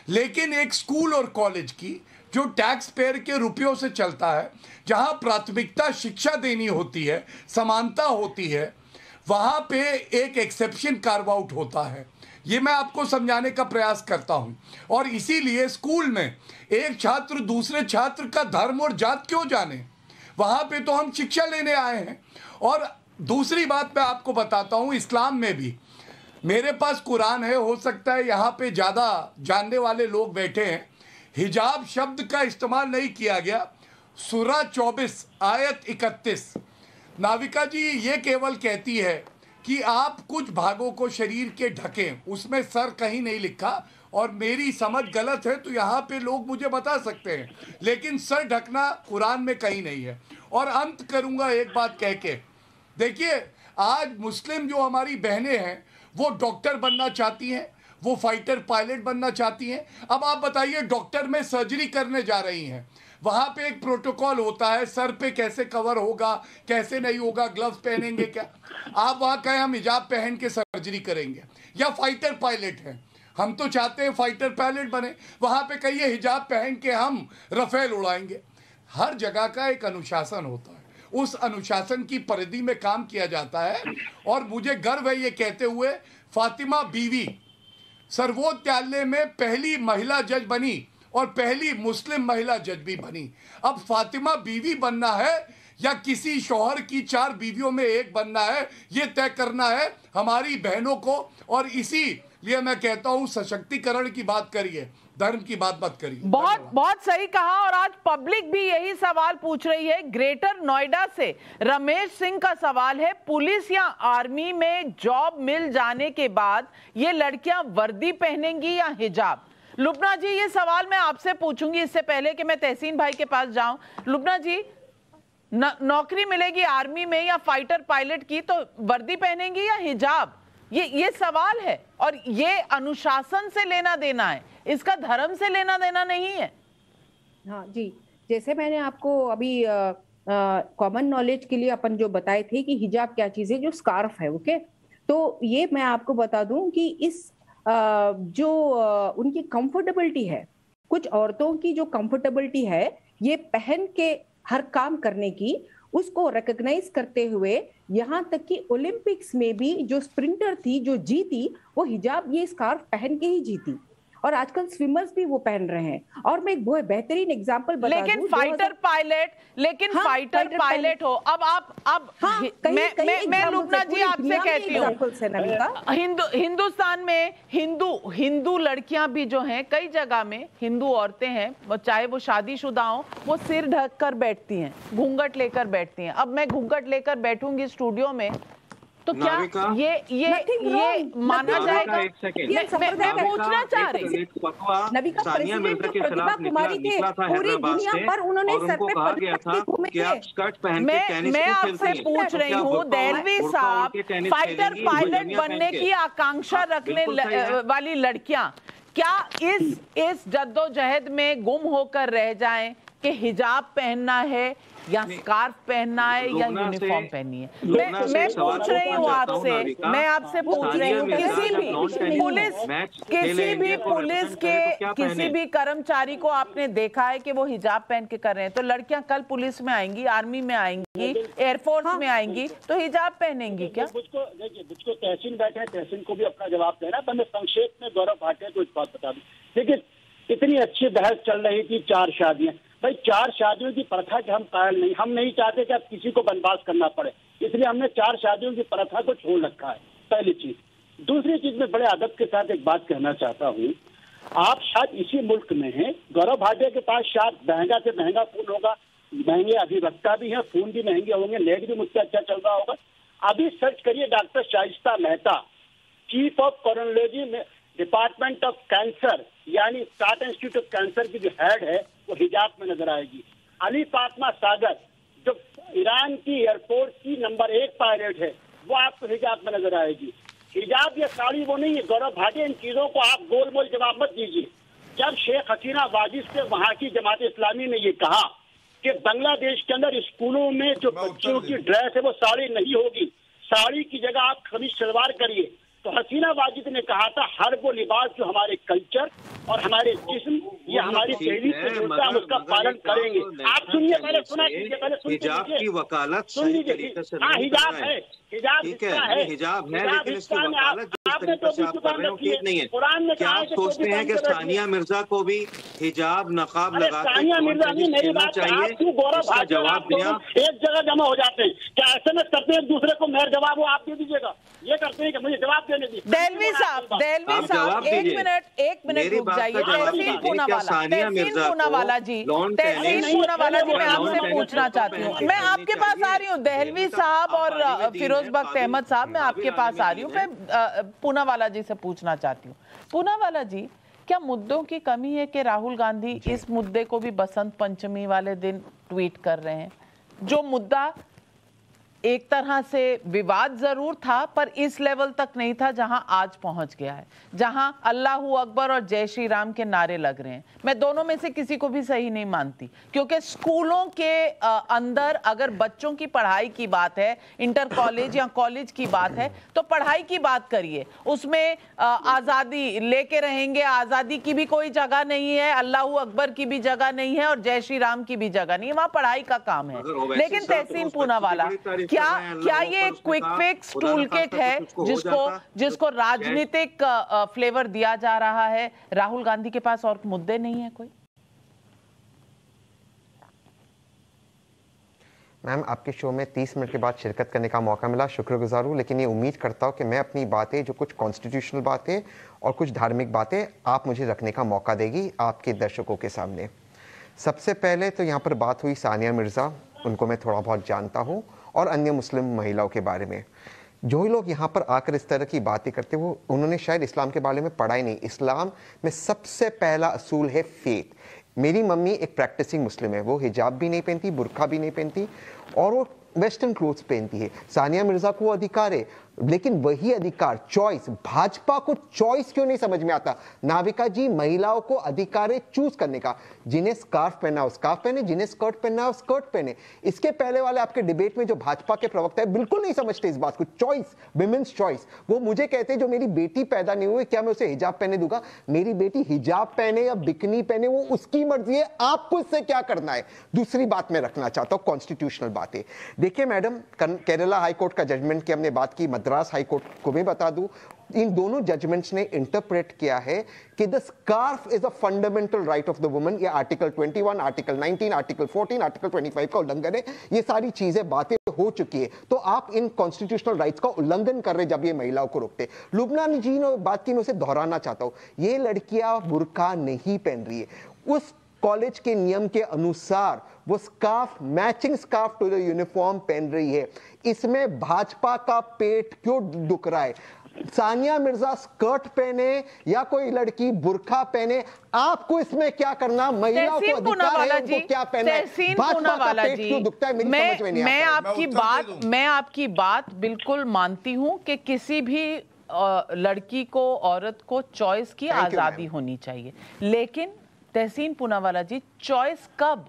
लेकिन एक स्कूल और कॉलेज की जो टैक्स पेयर के रुपयों से चलता है, जहां प्राथमिकता शिक्षा देनी होती है, समानता होती है, वहां पे एक एक्सेप्शन कार्व आउट होता है। ये मैं आपको समझाने का प्रयास करता हूं। और इसीलिए स्कूल में एक छात्र दूसरे छात्र का धर्म और जात क्यों जाने, वहां पे तो हम शिक्षा लेने आए हैं। और दूसरी बात मैं आपको बताता हूं, इस्लाम में भी मेरे पास कुरान है, हो सकता है यहाँ पे ज़्यादा जानने वाले लोग बैठे हैं। हिजाब शब्द का इस्तेमाल नहीं किया गया। सूरा 24 आयत 31 नाविका जी ये केवल कहती है कि आप कुछ भागों को शरीर के ढकें, उसमें सर कहीं नहीं लिखा। और मेरी समझ गलत है तो यहाँ पे लोग मुझे बता सकते हैं, लेकिन सर ढकना कुरान में कहीं नहीं है। और अंत करूँगा एक बात कह के, देखिए, आज मुस्लिम जो हमारी बहनें हैं वो डॉक्टर बनना चाहती हैं, वो फाइटर पायलट बनना चाहती हैं। अब आप बताइए, डॉक्टर में सर्जरी करने जा रही हैं, वहाँ पे एक प्रोटोकॉल होता है, सर पे कैसे कवर होगा, कैसे नहीं होगा, ग्लव्स पहनेंगे क्या। आप वहाँ कहें हम हिजाब पहन के सर्जरी करेंगे। या फाइटर पायलट हैं, हम तो चाहते हैं फाइटर पायलट बने, वहाँ पे कहिए हिजाब पहन के हम रफेल उड़ाएंगे। हर जगह का एक अनुशासन होता है, उस अनुशासन की परिधि में काम किया जाता है। और मुझे गर्व है ये कहते हुए, फातिमा बीवी सर्वोच्च न्यायालय में पहली महिला जज बनी और पहली मुस्लिम महिला जज भी बनी। अब फातिमा बीवी बनना है या किसी शौहर की 4 बीवियों में एक बनना है, ये तय करना है हमारी बहनों को। और इसी लिए मैं कहता हूँ, सशक्तिकरण की बात करिए, धर्म की बात मत करिए। बहुत सही कहा। और आज पब्लिक भी यही सवाल पूछ रही है। ग्रेटर नोएडा से रमेश सिंह का सवाल है, पुलिस या आर्मी में जॉब मिल जाने के बाद ये लड़कियां वर्दी पहनेंगी या हिजाब? लुबना जी, ये सवाल मैं आपसे पूछूंगी इससे पहले कि मैं तहसीन भाई के पास जाऊं। लुबना जी, नौकरी मिलेगी आर्मी में या फाइटर पायलट की, तो वर्दी पहनेंगी या हिजाब? ये सवाल है। और ये अनुशासन से लेना देना है, इसका धर्म से लेना देना नहीं है। हाँ जी, जैसे मैंने आपको अभी कॉमन नॉलेज के लिए अपन जो बताए थे कि हिजाब क्या चीज है, जो स्कार्फ है, ओके। तो ये मैं आपको बता दूं कि इस जो उनकी कंफर्टेबिलिटी है, कुछ औरतों की जो कंफर्टेबिलिटी है ये पहन के हर काम करने की, उसको रिकॉग्नाइज करते हुए यहाँ तक कि ओलंपिक्स में भी जो स्प्रिंटर थी जो जीती, वो हिजाब ये स्कार्फ पहन के ही जीती। और आजकल स्विमर्स भी वो पहन रहे हैं। और मैं एक बहुत बेहतरीन एग्जांपल बता दूं, लेकिन फाइटर पायलट हो। अब मैं लुबना जी आपसे कहती हूँ, हिंदुस्तान में हिंदू लड़कियां भी जो हैं, कई जगह में हिंदू औरतें हैं, चाहे वो शादीशुदा हो, वो सिर ढक कर बैठती हैं, घूंघट लेकर बैठती हैं। अब मैं घूंघट लेकर बैठूंगी स्टूडियो में, तो क्या ये माना जाएगा? मैं पूछना चाह रही हूँ। नविका प्रेसिडेंट जो प्रतिभा कुमारी थे, पूरी दुनिया पर उन्होंने सर पे पदक घूमे थे। मैं आपसे पूछ रही हूँ, देलवी साहब, फाइटर पायलट बनने की आकांक्षा रखने वाली लड़कियां क्या इस जद्दोजहद में गुम होकर रह जाएं कि हिजाब पहनना है या स्कार्फ पहनना है या यूनिफॉर्म पहननी है? मैं पूछ रही हूँ आपसे, मैं आपसे पूछ रही हूँ, किसी भी कर्मचारी को आपने देखा है कि वो हिजाब पहन के कर रहे हैं? तो लड़कियां कल पुलिस में आएंगी, आर्मी में आएंगी, एयरफोर्स में आएंगी, तो हिजाब पहनेंगी क्या? मुझको तहसीन बैठे हैं, तहसीन को भी अपना जवाब देना। तो मैं संक्षेप में गौरव भाटिया को एक बात बता दूं। देखिए, इतनी अच्छी बहस चल रही थी 4 शादियां। भाई 4 शादियों की प्रथा के हम कायल नहीं, हम नहीं चाहते कि अब किसी को बनवास करना पड़े, इसलिए हमने 4 शादियों की प्रथा को छोड़ रखा है, पहली चीज। दूसरी चीज में बड़े अदब के साथ एक बात कहना चाहता हूँ, आप शायद इसी मुल्क में हैं, गौरव भाटिया के पास शायद महंगा से महंगा फोन होगा, महंगे अधिवक्ता भी हैं, फोन भी महंगे होंगे, नेट भी मुझसे अच्छा चल रहा होगा। अभी सर्च करिए, doctor Shaista Mehta, chief of कोरोनोलॉजी में डिपार्टमेंट ऑफ कैंसर, यानी टाटा इंस्टीट्यूट ऑफ कैंसर की जो हेड है, वो हिजाब में नजर आएगी। अली फातिमा सागर, जो ईरान की एयरफोर्स की नंबर 1 पायलट है, वो आपको हिजाब में नजर आएगी। हिजाब या साड़ी वो नहीं है। गौरव भाटिया, इन चीजों को आप गोल मोल जवाब मत दीजिए। जब शेख हसीना वाजिद से वहां की जमात इस्लामी ने ये कहा कि बांग्लादेश के अंदर स्कूलों में जो बच्चों की ड्रेस है वो साड़ी नहीं होगी, साड़ी की जगह आप कमीज सलवार करिए, तो हसीना वाजिद ने कहा था हर वो लिबास जो हमारे कल्चर और हमारे जिस्म या हमारी शैली से जुड़ता है, हम उसका पालन करेंगे। आप सुनिए, पहले सुना कीजिए, पहले हिजाब की वकालत सुन लीजिए। हाँ, हिजाब है, हिजाब है, हिजाब है, लेकिन इसकी वकालत जिस तरीके से आप कर रहे हो ठीक नहीं है। क्या आप सोचते हैं कि सानिया मिर्जा को भी हिजाब नकाब लगा देना चाहिए? उसका जवाब दिया। एक जगह जमा हो जाते हैं, क्या SMS करते हैं एक दूसरे को, मेरा जवाब वो आप दे दीजिएगा, ये करते हैं कि मुझे जवाब देने दीजिए। देलवी साहब एक मिनट रुक जाइए। तहसीन पूनावाला जी, मैं आपसे पूछना चाहती हूँ, मैं आपके पास आ रही हूँ। देलवी साहब और फिरोज बख्त अहमद साहब, मैं आपके पास आ रही हूँ। मैं पूनावाला जी से पूछना चाहती हूँ, पूनावाला जी, क्या मुद्दों की कमी है कि राहुल गांधी इस मुद्दे को भी बसंत पंचमी वाले दिन ट्वीट कर रहे हैं? जो मुद्दा एक तरह से विवाद जरूर था, पर इस लेवल तक नहीं था जहां आज पहुंच गया है, जहां अल्लाहू अकबर और जय श्री राम के नारे लग रहे हैं। मैं दोनों में से किसी को भी सही नहीं मानती, क्योंकि स्कूलों के अंदर अगर बच्चों की पढ़ाई की बात है, इंटर कॉलेज या कॉलेज की बात है, तो पढ़ाई की बात करिए, उसमें आज़ादी लेके रहेंगे, आज़ादी की भी कोई जगह नहीं है, अल्लाहू अकबर की भी जगह नहीं है और जय श्री राम की भी जगह नहीं है, वहां पढ़ाई का काम है। लेकिन तहसीन पूनावाला, क्या ये क्विक फिक्स टूल किट है जिसको राजनीतिक फ्लेवर दिया जा रहा है? राहुल गांधी के पास और मुद्दे नहीं है कोई? मैम, आपके शो में 30 मिनट के बाद शिरकत करने का मौका मिला, शुक्रगुजार हूँ। लेकिन ये उम्मीद करता हूँ कि मैं अपनी बातें, जो कुछ कॉन्स्टिट्यूशनल बातें और कुछ धार्मिक बातें, आप मुझे रखने का मौका देगी आपके दर्शकों के सामने। सबसे पहले तो यहाँ पर बात हुई सानिया मिर्ज़ा, उनको मैं थोड़ा बहुत जानता हूँ, और अन्य मुस्लिम महिलाओं के बारे में। जो लोग यहाँ पर आकर इस तरह की बातें करते हैं, वो उन्होंने शायद इस्लाम के बारे में पढ़ा ही नहीं। इस्लाम में सबसे पहला असूल है फेथ। मेरी मम्मी एक प्रैक्टिसिंग मुस्लिम है, वो हिजाब भी नहीं पहनती, बुर्का भी नहीं पहनती, और वो वेस्टर्न क्लोथ्स पहनती है। सानिया मिर्ज़ा को अधिकार है, लेकिन वही अधिकार, चॉइस, भाजपा को चॉइस क्यों नहीं समझ में आता? नाविका जी, महिलाओं को अधिकार है चूज करने का। जिन्हें स्कार्फ पहना हो स्कार्फ पहने, जिन्हें स्कर्ट पहनना हो स्कर्ट पहने। इसके पहले वाले आपके डिबेट में जो भाजपा के प्रवक्ता है बिल्कुल नहीं समझते इस बात को। Choice, women's choice. वो मुझे कहते हैं जो मेरी बेटी पैदा नहीं हुई, क्या मैं उसे हिजाब पहने दूंगा? मेरी बेटी हिजाब पहने या बिकनी पहने, वो उसकी मर्जी है, आपको इससे क्या करना है? दूसरी बात मैं रखना चाहता हूं, कॉन्स्टिट्यूशनल बातें। देखिए मैडम, केरला हाईकोर्ट का जजमेंट की हमने बात की, मद्रास हाई कोर्ट को भी बता दूं, इन दोनों जजमेंट्स ने इंटरप्रेट किया है कि the scarf is a fundamental right of the woman. ये आर्टिकल 21, आर्टिकल 19, आर्टिकल 14, आर्टिकल 25 का उल्लंघन है। ये सारी चीजें बातें हो चुकी है, तो आप इन कॉन्स्टिट्यूशनल राइट्स का उल्लंघन कर रहे जब ये महिलाओं को रोकते। लुबना जी ने बात की, मैं उसे दोहराना चाहता हूं, ये लड़कियां बुर्का नहीं पहन रही है। उस कॉलेज के नियम के अनुसार वो scarf, matching scarf to the uniform पहन रही है। इसमें भाजपा का पेट क्यों दुख रहा है? सानिया मिर्जा स्कर्ट पहने या कोई लड़की बुर्का पहने, आपको इसमें क्या करना? महिलाओं को अधिकार है उनको क्या पहना है। भाजपा का पेट क्यों दुखता है? मेरी समझ में नहीं आता। मैं आपकी बात बिल्कुल मानती हूं कि किसी भी लड़की को, औरत को चॉइस की आजादी होनी चाहिए, लेकिन तहसीन पूनावाला जी, चॉइस कब?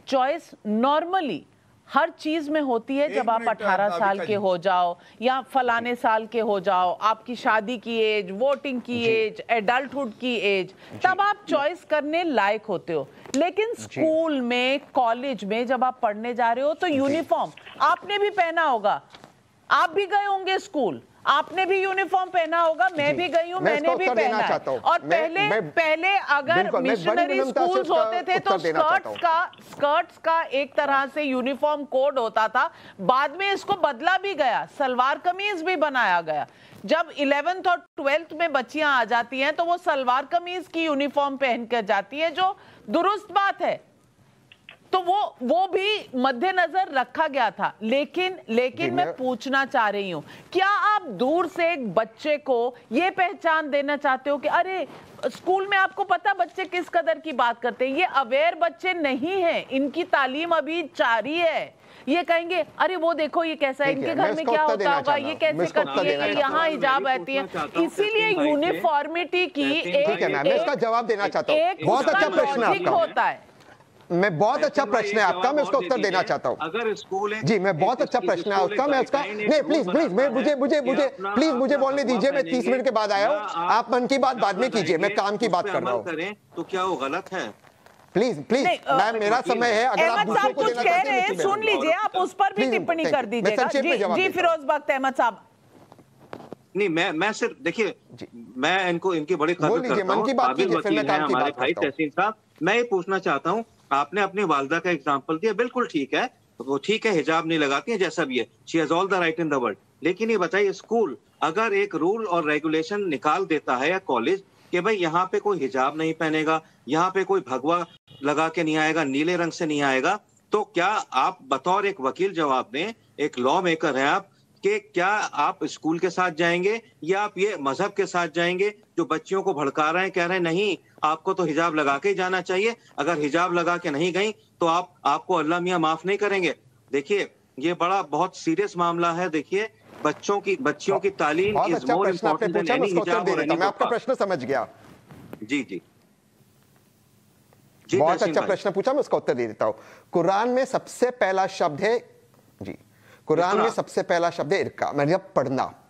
चॉइस नॉर्मली हर चीज में होती है जब आप 18 साल के हो जाओ या फलाने साल के हो जाओ, आपकी शादी की एज, वोटिंग की एज, एडल्टहुड की एज, तब आप चॉइस करने लायक होते हो। लेकिन स्कूल में, कॉलेज में जब आप पढ़ने जा रहे हो तो यूनिफॉर्म आपने भी पहना होगा, आप भी गए होंगे स्कूल, आपने भी यूनिफॉर्म पहना होगा, मैं भी गई हूं, मैंने भी पहना है। और पहले अगर मिशनरी स्कूल्स होते थे तो स्कर्ट्स का एक तरह से यूनिफॉर्म कोड होता था, बाद में इसको बदला भी गया, सलवार कमीज भी बनाया गया। जब 11th और 12th में बच्चियां आ जाती हैं तो वो सलवार कमीज की यूनिफॉर्म पहन कर जाती है, जो दुरुस्त बात है, तो वो भी मद्देनजर रखा गया था। लेकिन मैं पूछना चाह रही हूं, क्या आप दूर से एक बच्चे को ये पहचान देना चाहते हो कि अरे स्कूल में आपको पता बच्चे किस कदर की बात करते हैं, ये अवेयर बच्चे नहीं हैं, इनकी तालीम अभी जारी है, ये कहेंगे अरे वो देखो ये कैसा है, इनके घर में क्या होता होगा, ये कैसे करती है, ये यहाँ हिजाब रहती है। इसीलिए यूनिफॉर्मिटी की एक जवाब देना चाहता हूँ। बहुत अच्छा प्रश्न होता है, मैं बहुत अच्छा प्रश्न है आपका, मैं उसका उत्तर देना चाहता हूँ। अगर स्कूल जी, मैं बहुत अच्छा प्रश्न है उसका, मैं उसका नहीं, प्लीज प्लीज मुझे बोलने दीजिए, मैं 30 मिनट के बाद आया हूँ, आप मन की बात बाद में कीजिए, मैं काम की बात कर रहा हूँ। तो क्या वो गलत है? प्लीज मैं, मेरा समय है, अगर आप दूसरों को देना चाहते हैं सुन लीजिए, आप उस पर भी टिप्पणी कर दीजिएगा। जी फिरोज बख्त अहमद साहब। नहीं, मैं सिर्फ देखिए, मैं इनको इनकी बड़ी कदर करता हूं, काबिल वकील हैं हमारे भाई तहसीन साहब। मैं ये पूछना चाहता हूं, आपने अपनी वालदा का एग्जांपल दिया, बिल्कुल ठीक है, वो ठीक है, हिजाब नहीं लगाती है जैसा भी है, she has all the right in the world. लेकिन ये बताइए, स्कूल अगर एक रूल और रेगुलेशन निकाल देता है या कॉलेज कि भाई यहाँ पे कोई हिजाब नहीं पहनेगा, यहाँ पे कोई भगवा लगा के नहीं आएगा, नीले रंग से नहीं आएगा, तो क्या आप बतौर एक वकील जवाब दें, एक लॉ मेकर हैं आप, कि क्या आप स्कूल के साथ जाएंगे या आप ये मजहब के साथ जाएंगे जो बच्चियों को भड़का रहे हैं, कह रहे हैं नहीं आपको तो हिजाब लगा के ही जाना चाहिए, अगर हिजाब लगा के नहीं गई तो आपको अल्लाह मियां माफ नहीं करेंगे। देखिए, ये बड़ा बहुत सीरियस मामला है। देखिए, बच्चियों की तालीम is more important then any हिजाब और एनी। मैं आपका प्रश्न समझ गया। जी जी, बहुत अच्छा प्रश्न पूछा, मैं उसका उत्तर दे देता हूँ। कुरान में सबसे पहला शब्द है, जी, कुरान में सबसे पहला शब्द है इरका, मतलब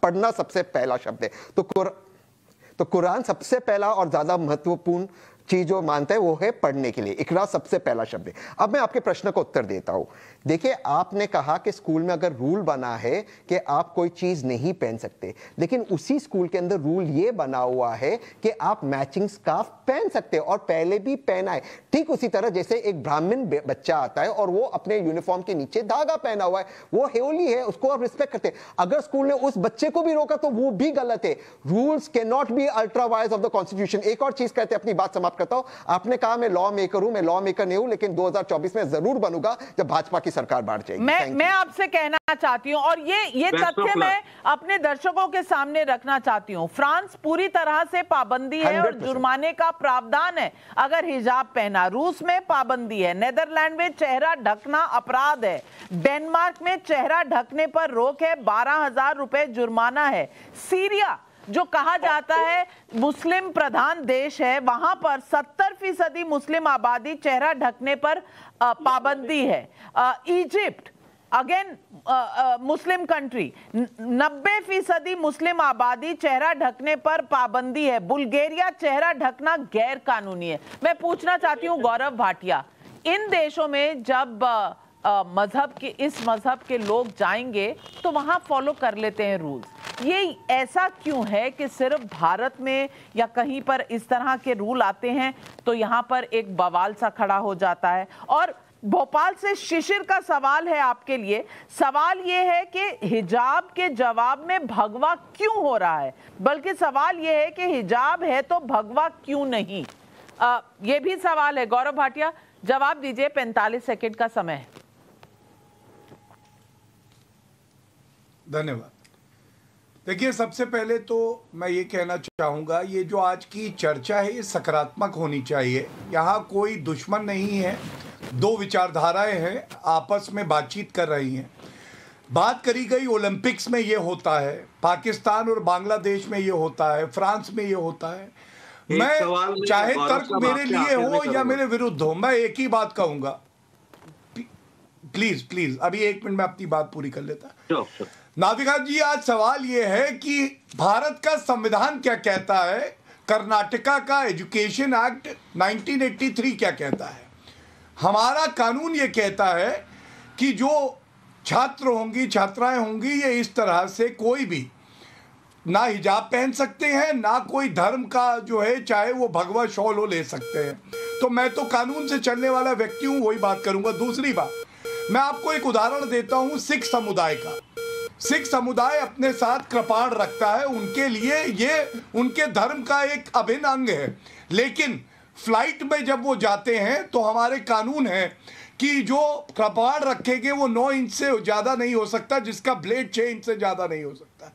पढ़ना सबसे पहला शब्द है। तो कुरान सबसे पहला और ज्यादा महत्वपूर्ण चीज जो मानता है वो है पढ़ने के लिए। इकरा सबसे पहला शब्द है। अब मैं आपके प्रश्न को उत्तर देता हूं। देखिए, आपने कहा कि स्कूल में अगर रूल बना है कि आप कोई चीज नहीं पहन सकते, लेकिन उसी स्कूल के अंदर रूल ये बना हुआ है कि आप मैचिंग स्कार्फ पहन सकते हैं और पहले भी पहना है। ठीक उसी तरह जैसे एक ब्राह्मण बच्चा आता है और वो अपने यूनिफॉर्म के नीचे धागा पहना हुआ है, वो होली है, उसको आप रिस्पेक्ट करते हैं। अगर स्कूल ने उस बच्चे को भी रोका तो वो भी गलत है। Rules can not be ultra vires of the constitution. एक और चीज कहते हैं, अपनी बात समाप्त करता हूं। आपने कहा मैं लॉ मेकर हूं, मैं लॉ मेकर नहीं हूं, लेकिन 2024 में जरूर बनूंगा जब भाजपा की सरकार बढ़ जाएगी। मैं आपसे कहना चाहती हूं, और ये तथ्य मैं अपने दर्शकों के सामने रखना चाहती हूं। फ्रांस पूरी तरह से पाबंदी है और जुर्माने का प्रावधान है अगर हिजाब पहना। रूस में पाबंदी है। नेदरलैंड में चेहरा ढकना अपराध है। डेनमार्क में चेहरा ढकने पर रोक है, 12,000 रुपए जुर्माना है। सीरिया जो कहा जाता है मुस्लिम प्रधान देश है, वहां पर 70% मुस्लिम आबादी, चेहरा ढकने पर पाबंदी है। इजिप्ट अगेन मुस्लिम कंट्री, 90% मुस्लिम आबादी, चेहरा ढकने पर पाबंदी है। बुल्गारिया चेहरा ढकना गैर कानूनी है। मैं पूछना चाहती हूं गौरव भाटिया, इन देशों में जब इस मजहब के लोग जाएंगे तो वहां फॉलो कर लेते हैं रूल्स। ये ऐसा क्यों है कि सिर्फ भारत में या कहीं पर इस तरह के रूल आते हैं तो यहां पर एक बवाल सा खड़ा हो जाता है? और भोपाल से शिशिर का सवाल है आपके लिए। सवाल ये है कि हिजाब के जवाब में भगवा क्यों हो रहा है, बल्कि सवाल ये है कि हिजाब है तो भगवा क्यों नहीं? ये भी सवाल है। गौरव भाटिया जवाब दीजिए, 45 सेकंड का समय है। धन्यवाद। देखिए, सबसे पहले तो मैं ये कहना चाहूँगा, ये जो आज की चर्चा है ये सकारात्मक होनी चाहिए। यहाँ कोई दुश्मन नहीं है, दो विचारधाराएं हैं, आपस में बातचीत कर रही हैं। बात करी गई ओलंपिक्स में ये होता है, पाकिस्तान और बांग्लादेश में ये होता है, फ्रांस में ये होता है। मैं चाहे तर्क मेरे लिए हो या मेरे विरुद्ध हो, मैं एक ही बात कहूँगा। प्लीज अभी 1 मिनट में अपनी बात पूरी कर लेता। नाविका जी, आज सवाल यह है कि भारत का संविधान क्या कहता है, कर्नाटका का एजुकेशन एक्ट 1983 क्या कहता है। हमारा कानून ये कहता है कि जो छात्र होंगी, छात्राएं होंगी, ये इस तरह से कोई भी ना हिजाब पहन सकते हैं, ना कोई धर्म का जो है, चाहे वो भगवा शॉल हो, ले सकते हैं। तो मैं तो कानून से चलने वाला व्यक्ति हूं, वही बात करूंगा। दूसरी बात, मैं आपको एक उदाहरण देता हूं सिख समुदाय का। सिख समुदाय अपने साथ कृपाण रखता है, उनके लिए ये उनके धर्म का एक अभिन्न अंग है। लेकिन फ्लाइट में जब वो जाते हैं तो हमारे कानून है कि जो कृपाण रखेंगे वो 9 इंच से ज़्यादा नहीं हो सकता, जिसका ब्लेड 6 इंच से ज़्यादा नहीं हो सकता।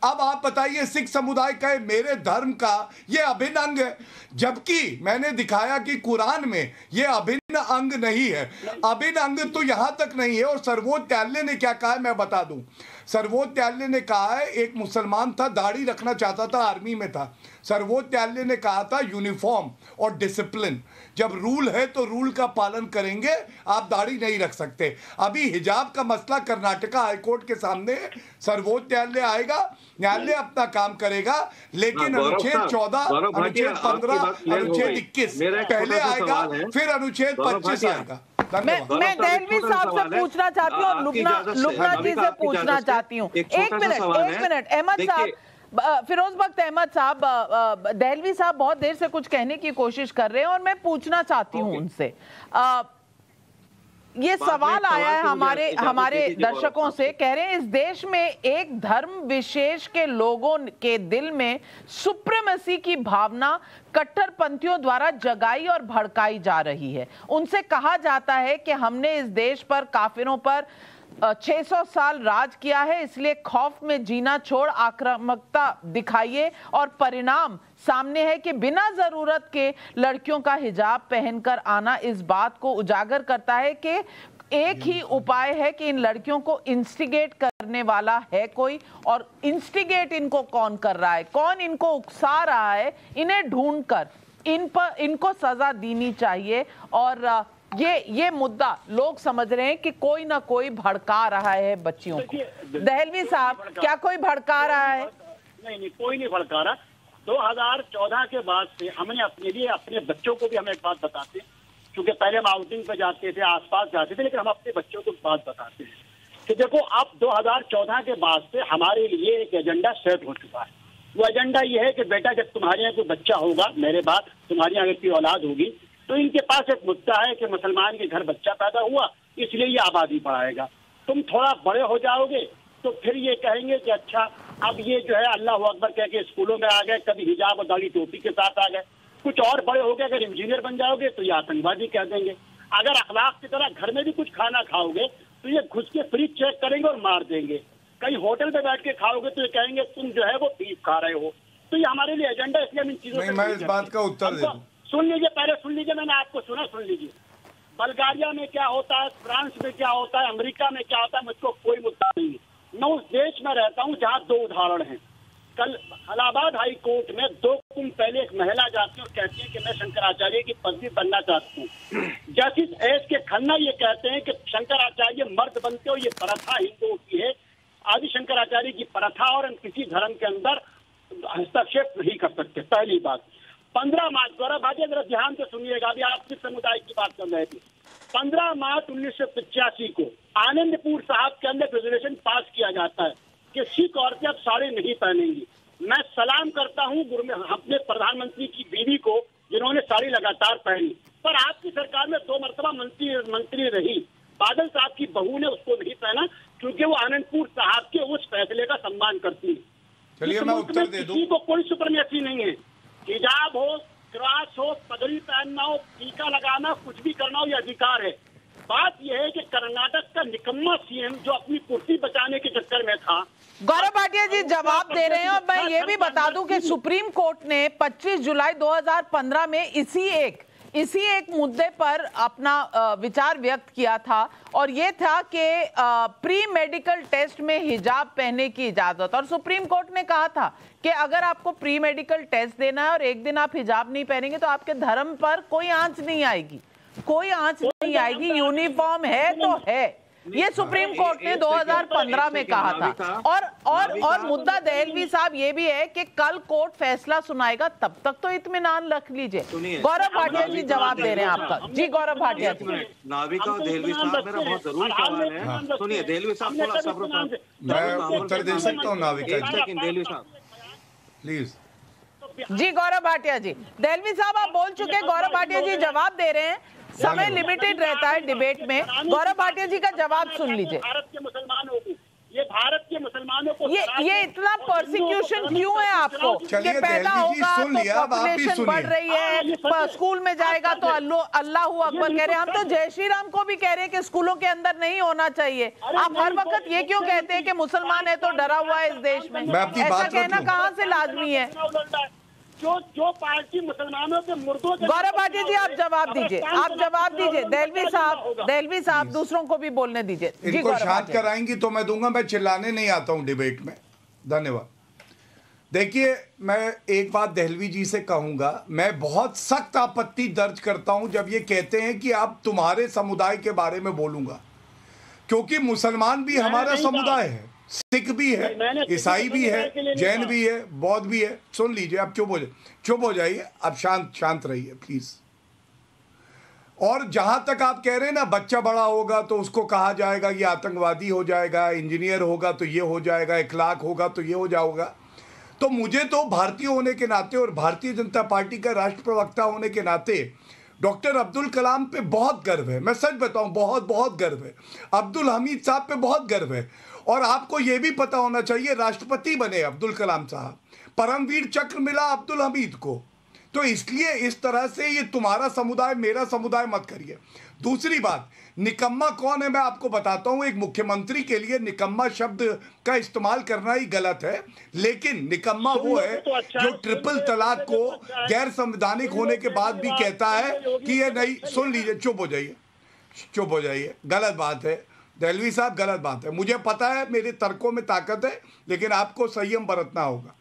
अब आप बताइए, सिख समुदाय का मेरे धर्म का ये अभिन्न अंग है, जबकि मैंने दिखाया कि कुरान में ये अभिन्न अंग नहीं है। अभिन्न अंग तो यहाँ तक नहीं है। और सर्वोच्च न्यायालय ने क्या कहा है मैं बता दूं। सर्वोच्च न्यायालय ने कहा है, एक मुसलमान था, दाढ़ी रखना चाहता था, आर्मी में था। सर्वोच्च न्यायालय ने कहा था यूनिफॉर्म और डिसिप्लिन, जब रूल है तो रूल का पालन करेंगे, आप दाढ़ी नहीं रख सकते। अभी हिजाब का मसला कर्नाटका हाईकोर्ट के सामने, सर्वोच्च न्यायालय आएगा, न्यायालय अपना काम करेगा, लेकिन अनुच्छेद 14, अनुच्छेद 15, अनुच्छेद 21 पहले आएगा, फिर अनुच्छेद 25 आएगा। मैं दहलवी साहब से पूछना चाहती हूँ और लुबना जी से पूछना चाहती हूँ। एक मिनट अहमद साहब, फिरोज बख्त अहमद साहब, दहलवी साहब बहुत देर से कुछ कहने की कोशिश कर रहे हैं और मैं पूछना चाहती हूँ उनसे। ये सवाल आया है हमारे दर्शकों से, कह रहे हैं इस देश में एक धर्म विशेष के लोगों के दिल में सुप्रीमेसी की भावना कट्टरपंथियों द्वारा जगाई और भड़काई जा रही है। उनसे कहा जाता है कि हमने इस देश पर काफिरों पर 600 साल राज किया है, इसलिए खौफ में जीना छोड़ आक्रामकता दिखाइए, और परिणाम सामने है कि बिना जरूरत के लड़कियों का हिजाब पहनकर आना इस बात को उजागर करता है कि एक ही उपाय है कि इन लड़कियों को इंस्टिगेट करने वाला है कोई, और इंस्टिगेट इनको कौन कर रहा है, कौन इनको उकसा रहा है, इन्हें ढूंढकर इनको सजा देनी चाहिए। और ये मुद्दा लोग समझ रहे हैं कि कोई ना कोई भड़का रहा है बच्चियों को। दहलवी साहब, क्या कोई भड़का रहा है? नहीं, कोई नहीं भड़का रहा। 2014 के बाद से हमने अपने लिए, अपने बच्चों को भी हम एक बात बताते हैं, क्योंकि पहले हम आउटिंग पे जाते थे, आसपास जाते थे, लेकिन हम अपने बच्चों को बात बताते हैं कि देखो अब 2014 के बाद से हमारे लिए एक एजेंडा सेट हो चुका है। वो एजेंडा ये है कि बेटा जब तुम्हारे यहाँ कोई बच्चा होगा, मेरे बाद तुम्हारी यहाँ की औलाद होगी, तो इनके पास एक मुद्दा है कि मुसलमान के घर बच्चा पैदा हुआ इसलिए ये आबादी बढ़ाएगा। तुम थोड़ा बड़े हो जाओगे तो फिर ये कहेंगे कि अच्छा अब ये जो है अल्लाह अकबर कह के स्कूलों में आ गए, कभी हिजाब और दाढ़ी टोपी के साथ आ गए। कुछ और बड़े हो गए, अगर इंजीनियर बन जाओगे तो ये आतंकवादी कह देंगे। अगर अखलाक की तरह घर में भी कुछ खाना खाओगे तो ये घुस के फ्रिज चेक करेंगे और मार देंगे। कहीं होटल पे बैठ के खाओगे तो ये कहेंगे तुम जो है वो बीफ खा रहे हो। तो ये हमारे लिए एजेंडा, इसलिए हम इन चीजों नहीं, मैं इस बात का उत्तर दे दूं। सुन लीजिए, पहले सुन लीजिए, मैंने आपको सुना, सुन लीजिए। बल्गारिया में क्या होता है, फ्रांस में क्या होता है, अमेरिका में क्या होता है, मुझको कोई मुद्दा नहीं है। मैं उस देश में रहता हूँ जहाँ 2 उदाहरण हैं। कल इलाहाबाद हाई कोर्ट में 2 दिन पहले एक महिला जाती है और कहती है कि मैं शंकराचार्य की पदवी बनना चाहती हूँ। जस्टिस एस के खन्ना ये कहते हैं कि शंकराचार्य मर्द बनते हो, ये प्रथा हिंदुओं की है, आदि शंकराचार्य की प्रथा, और हम किसी धर्म के अंदर हस्तक्षेप नहीं कर सकते। पहली बात। 15 मार्च, गौरव भाटिया जरा ध्यान से सुनिएगा, अभी आप किस समुदाय की बात कर रहे थे। 15 मार्च 1985 को आनंदपुर साहब के अंदर रेजोल्यूशन पास किया जाता है कि सिख औरतें अब साड़ी नहीं पहनेंगी। मैं सलाम करता हूँ अपने प्रधानमंत्री की बीवी को जिन्होंने साड़ी लगातार पहनी, पर आपकी सरकार में 2 मरतबा मंत्री रही। बादल साहब की बहू ने उसको नहीं पहना क्योंकि वो आनंदपुर साहब के उस फैसले का सम्मान करती है। चलिए मैं उत्तर दे दूं। किसी को कोई सुपरमेसी नहीं है। हिजाब हो, क्रॉस हो, पगड़ी पहनना हो, टीका लगाना, कुछ भी करना हो, ये अधिकार है। बात यह है कि कर्नाटक का निकम्मा सीएम जो अपनी कुर्सी बचाने के चक्कर में था। गौरव भाटिया जी जवाब दे रहे हैं, और मैं ये भी बता दूं कि सुप्रीम कोर्ट ने 25 जुलाई 2015 में इसी एक मुद्दे पर अपना विचार व्यक्त किया था, और ये था कि प्री मेडिकल टेस्ट में हिजाब पहनने की इजाजत। और सुप्रीम कोर्ट ने कहा था कि अगर आपको प्री मेडिकल टेस्ट देना है और एक दिन आप हिजाब नहीं पहनेंगे तो आपके धर्म पर कोई आंच नहीं आएगी, कोई आंच नहीं आएगी, यूनिफॉर्म है तो है। ये सुप्रीम कोर्ट ने 2015 में कहा था। और मुद्दा दहलवी साहब ये भी है कि कल कोर्ट फैसला सुनाएगा, तब तक तो इत्मीनान रख लीजिए। गौरव भाटिया जी जवाब दे रहे हैं आपका। जी गौरव भाटिया जी। नाविका और दहलवी साहब, मेरा बहुत जरूरी सवाल है। सुनिए दहलवी साहब, थोड़ा सब्र, मैं उत्तर दे सकता हूँ नाविका जी, लेकिन दहलवी साहब प्लीज। जी गौरव भाटिया जी, दहलवी साहब आप बोल चुके, गौरव भाटिया जी जवाब दे रहे हैं। समय लिमिटेड रहता है डिबेट में। गौरव भाटिया जी का जवाब सुन लीजिए। भारत के मुसलमानों को, ये भारत के मुसलमानों को ये इतना परसिक्यूशन क्यों है आपको कि पैदा होगा तो पॉपुलेशन बढ़ रही है, स्कूल में जाएगा तो अल्लाह अकबर कह रहे हैं। हम तो जय श्री राम को भी कह रहे हैं कि स्कूलों के अंदर नहीं होना चाहिए। आप हर वक्त ये क्यों कहते हैं कि मुसलमान है तो डरा हुआ है इस देश में? ऐसा कहना कहाँ से लाजमी है? जो पार्टी मुसलमानों के मुर्दों के। गौरव भाटिया जी आप जवाब दीजिए, आप जवाब दीजिए। दहलवी साहब दूसरों को भी बोलने दीजिए। इनको शांत कराएंगी तो मैं दूंगा, मैं चिल्लाने नहीं आता हूं डिबेट में। धन्यवाद। देखिए मैं एक बात दहलवी जी से कहूंगा, मैं बहुत सख्त आपत्ति दर्ज करता हूं जब ये कहते हैं कि आप तुम्हारे समुदाय के बारे में बोलूंगा, क्योंकि मुसलमान भी हमारा समुदाय है, सिख भी है, ईसाई भी है, जैन भी है, बौद्ध भी है। सुन लीजिए, आप चुप हो जाइए, आप शांत रहिए प्लीज। और जहां तक आप कह रहे हैं ना बच्चा बड़ा होगा तो उसको कहा जाएगा ये आतंकवादी हो जाएगा, इंजीनियर होगा तो ये हो जाएगा, इखलाक होगा तो ये हो जाएगा, तो मुझे तो भारतीय होने के नाते और भारतीय जनता पार्टी का राष्ट्र प्रवक्ता होने के नाते डॉक्टर अब्दुल कलाम पे बहुत गर्व है। मैं सच बताऊं, बहुत गर्व है। अब्दुल हमीद साहब पे बहुत गर्व है। और आपको यह भी पता होना चाहिए राष्ट्रपति बने अब्दुल कलाम साहब, परमवीर चक्र मिला अब्दुल हमीद को। तो इसलिए इस तरह से ये तुम्हारा समुदाय मेरा समुदाय मत करिए। दूसरी बात, निकम्मा कौन है मैं आपको बताता हूं। एक मुख्यमंत्री के लिए निकम्मा शब्द का इस्तेमाल करना ही गलत है, लेकिन निकम्मा वो है जो ट्रिपल तलाक को गैर संवैधानिक होने के बाद भी कहता है कि ये नहीं। सुन लीजिए, चुप हो जाइए, गलत बात है दहलवी साहब, गलत बात है। मुझे पता है मेरे तर्कों में ताकत है, लेकिन आपको संयम बरतना होगा।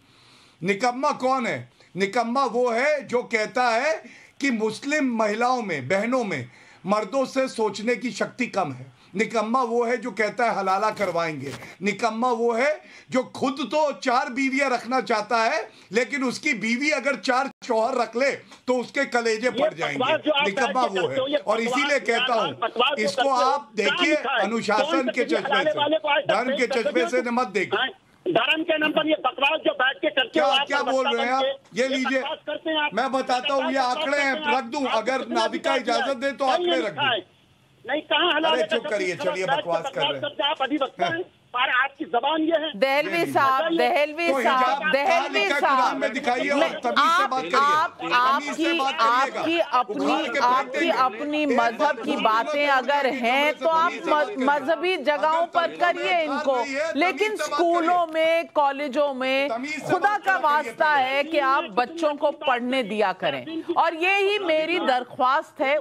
निकम्मा कौन है? निकम्मा वो है जो कहता है कि मुस्लिम महिलाओं में, बहनों में मर्दों से सोचने की शक्ति कम है। निकम्मा वो है जो कहता है हलाला करवाएंगे। निकम्मा वो है जो खुद तो 4 बीवियां रखना चाहता है, लेकिन उसकी बीवी अगर 4 शौहर रख ले तो उसके कलेजे फट जाएंगे। निकम्मा वो है। और इसीलिए कहता हूं, इसको आप देखिए अनुशासन के चश्मे से, धर्म के चश्मे से मत देखिए। धर्म के नाम पर ये बकवास जो बैठ के करते हो, क्या बोल रहे हैं आप? ये लीजिए, मैं बताता हूँ, ये आंकड़े हैं, रख दूं? अगर नाविका इजाजत दे तो आंकड़े रख दूं। नहीं, कहाँ हलाल? चुप करिए, चलिए बकवास कर रहे हैं आप। अधिवक्ता हैं और आपकी जबान ये है। दहलवी साहब, दहलवी साहब, दहलवी साहब, आपकी अपनी मजहब की बातें अगर हैं तो आप मजहबी जगहों पर करिए इनको, लेकिन स्कूलों में, कॉलेजों में खुदा का वास्ता है कि आप बच्चों को पढ़ने दिया करें। और यही मेरी दरख्वास्त है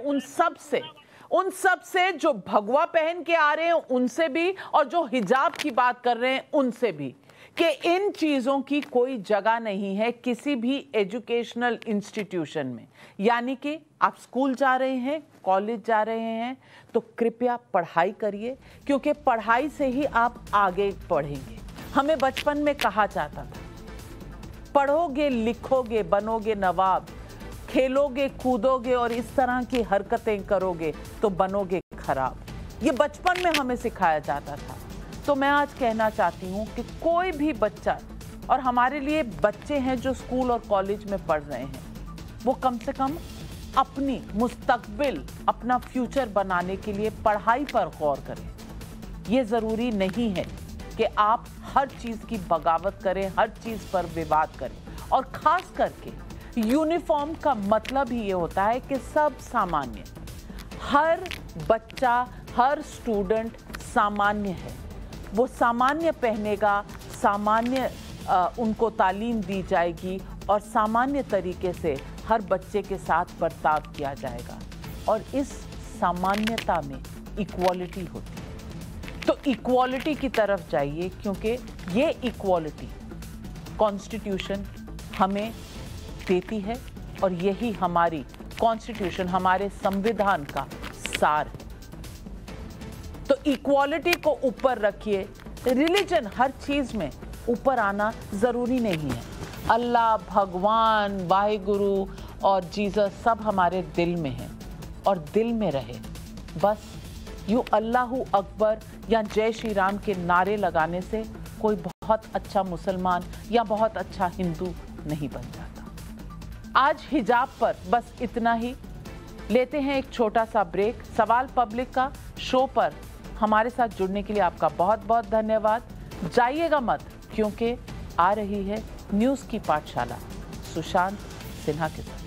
उन सब से जो भगवा पहन के आ रहे हैं उनसे भी, और जो हिजाब की बात कर रहे हैं उनसे भी, कि इन चीज़ों की कोई जगह नहीं है किसी भी एजुकेशनल इंस्टीट्यूशन में। यानी कि आप स्कूल जा रहे हैं, कॉलेज जा रहे हैं, तो कृपया पढ़ाई करिए, क्योंकि पढ़ाई से ही आप आगे बढ़ेंगे। हमें बचपन में कहा जाता था, पढ़ोगे लिखोगे बनोगे नवाब, खेलोगे कूदोगे और इस तरह की हरकतें करोगे तो बनोगे खराब। ये बचपन में हमें सिखाया जाता था। तो मैं आज कहना चाहती हूँ कि कोई भी बच्चा, और हमारे लिए बच्चे हैं जो स्कूल और कॉलेज में पढ़ रहे हैं, वो कम से कम अपनी मुस्तकबिल, अपना फ्यूचर बनाने के लिए पढ़ाई पर गौर करें। ये ज़रूरी नहीं है कि आप हर चीज़ की बगावत करें, हर चीज़ पर विवाद करें। और ख़ास करके यूनिफॉर्म का मतलब ही ये होता है कि सब सामान्य, हर बच्चा, हर स्टूडेंट सामान्य है। वो सामान्य पहनेगा, सामान्य उनको तालीम दी जाएगी और सामान्य तरीके से हर बच्चे के साथ बर्ताव किया जाएगा। और इस सामान्यता में इक्वालिटी होती है। तो इक्वालिटी की तरफ जाइए, क्योंकि ये इक्वालिटी कॉन्स्टिट्यूशन हमें देती है और यही हमारी कॉन्स्टिट्यूशन, हमारे संविधान का सार है। तो इक्वालिटी को ऊपर रखिए। रिलीजन हर चीज में ऊपर आना जरूरी नहीं है। अल्लाह, भगवान, वाहिगुरु और जीसस सब हमारे दिल में हैं और दिल में रहे। बस यूं अल्लाहू अकबर या जय श्री राम के नारे लगाने से कोई बहुत अच्छा मुसलमान या बहुत अच्छा हिंदू नहीं बन जाता। आज हिजाब पर बस इतना ही। लेते हैं एक छोटा सा ब्रेक। सवाल पब्लिक का शो पर हमारे साथ जुड़ने के लिए आपका बहुत बहुत धन्यवाद। जाइएगा मत, क्योंकि आ रही है न्यूज़ की पाठशाला सुशांत सिन्हा के साथ।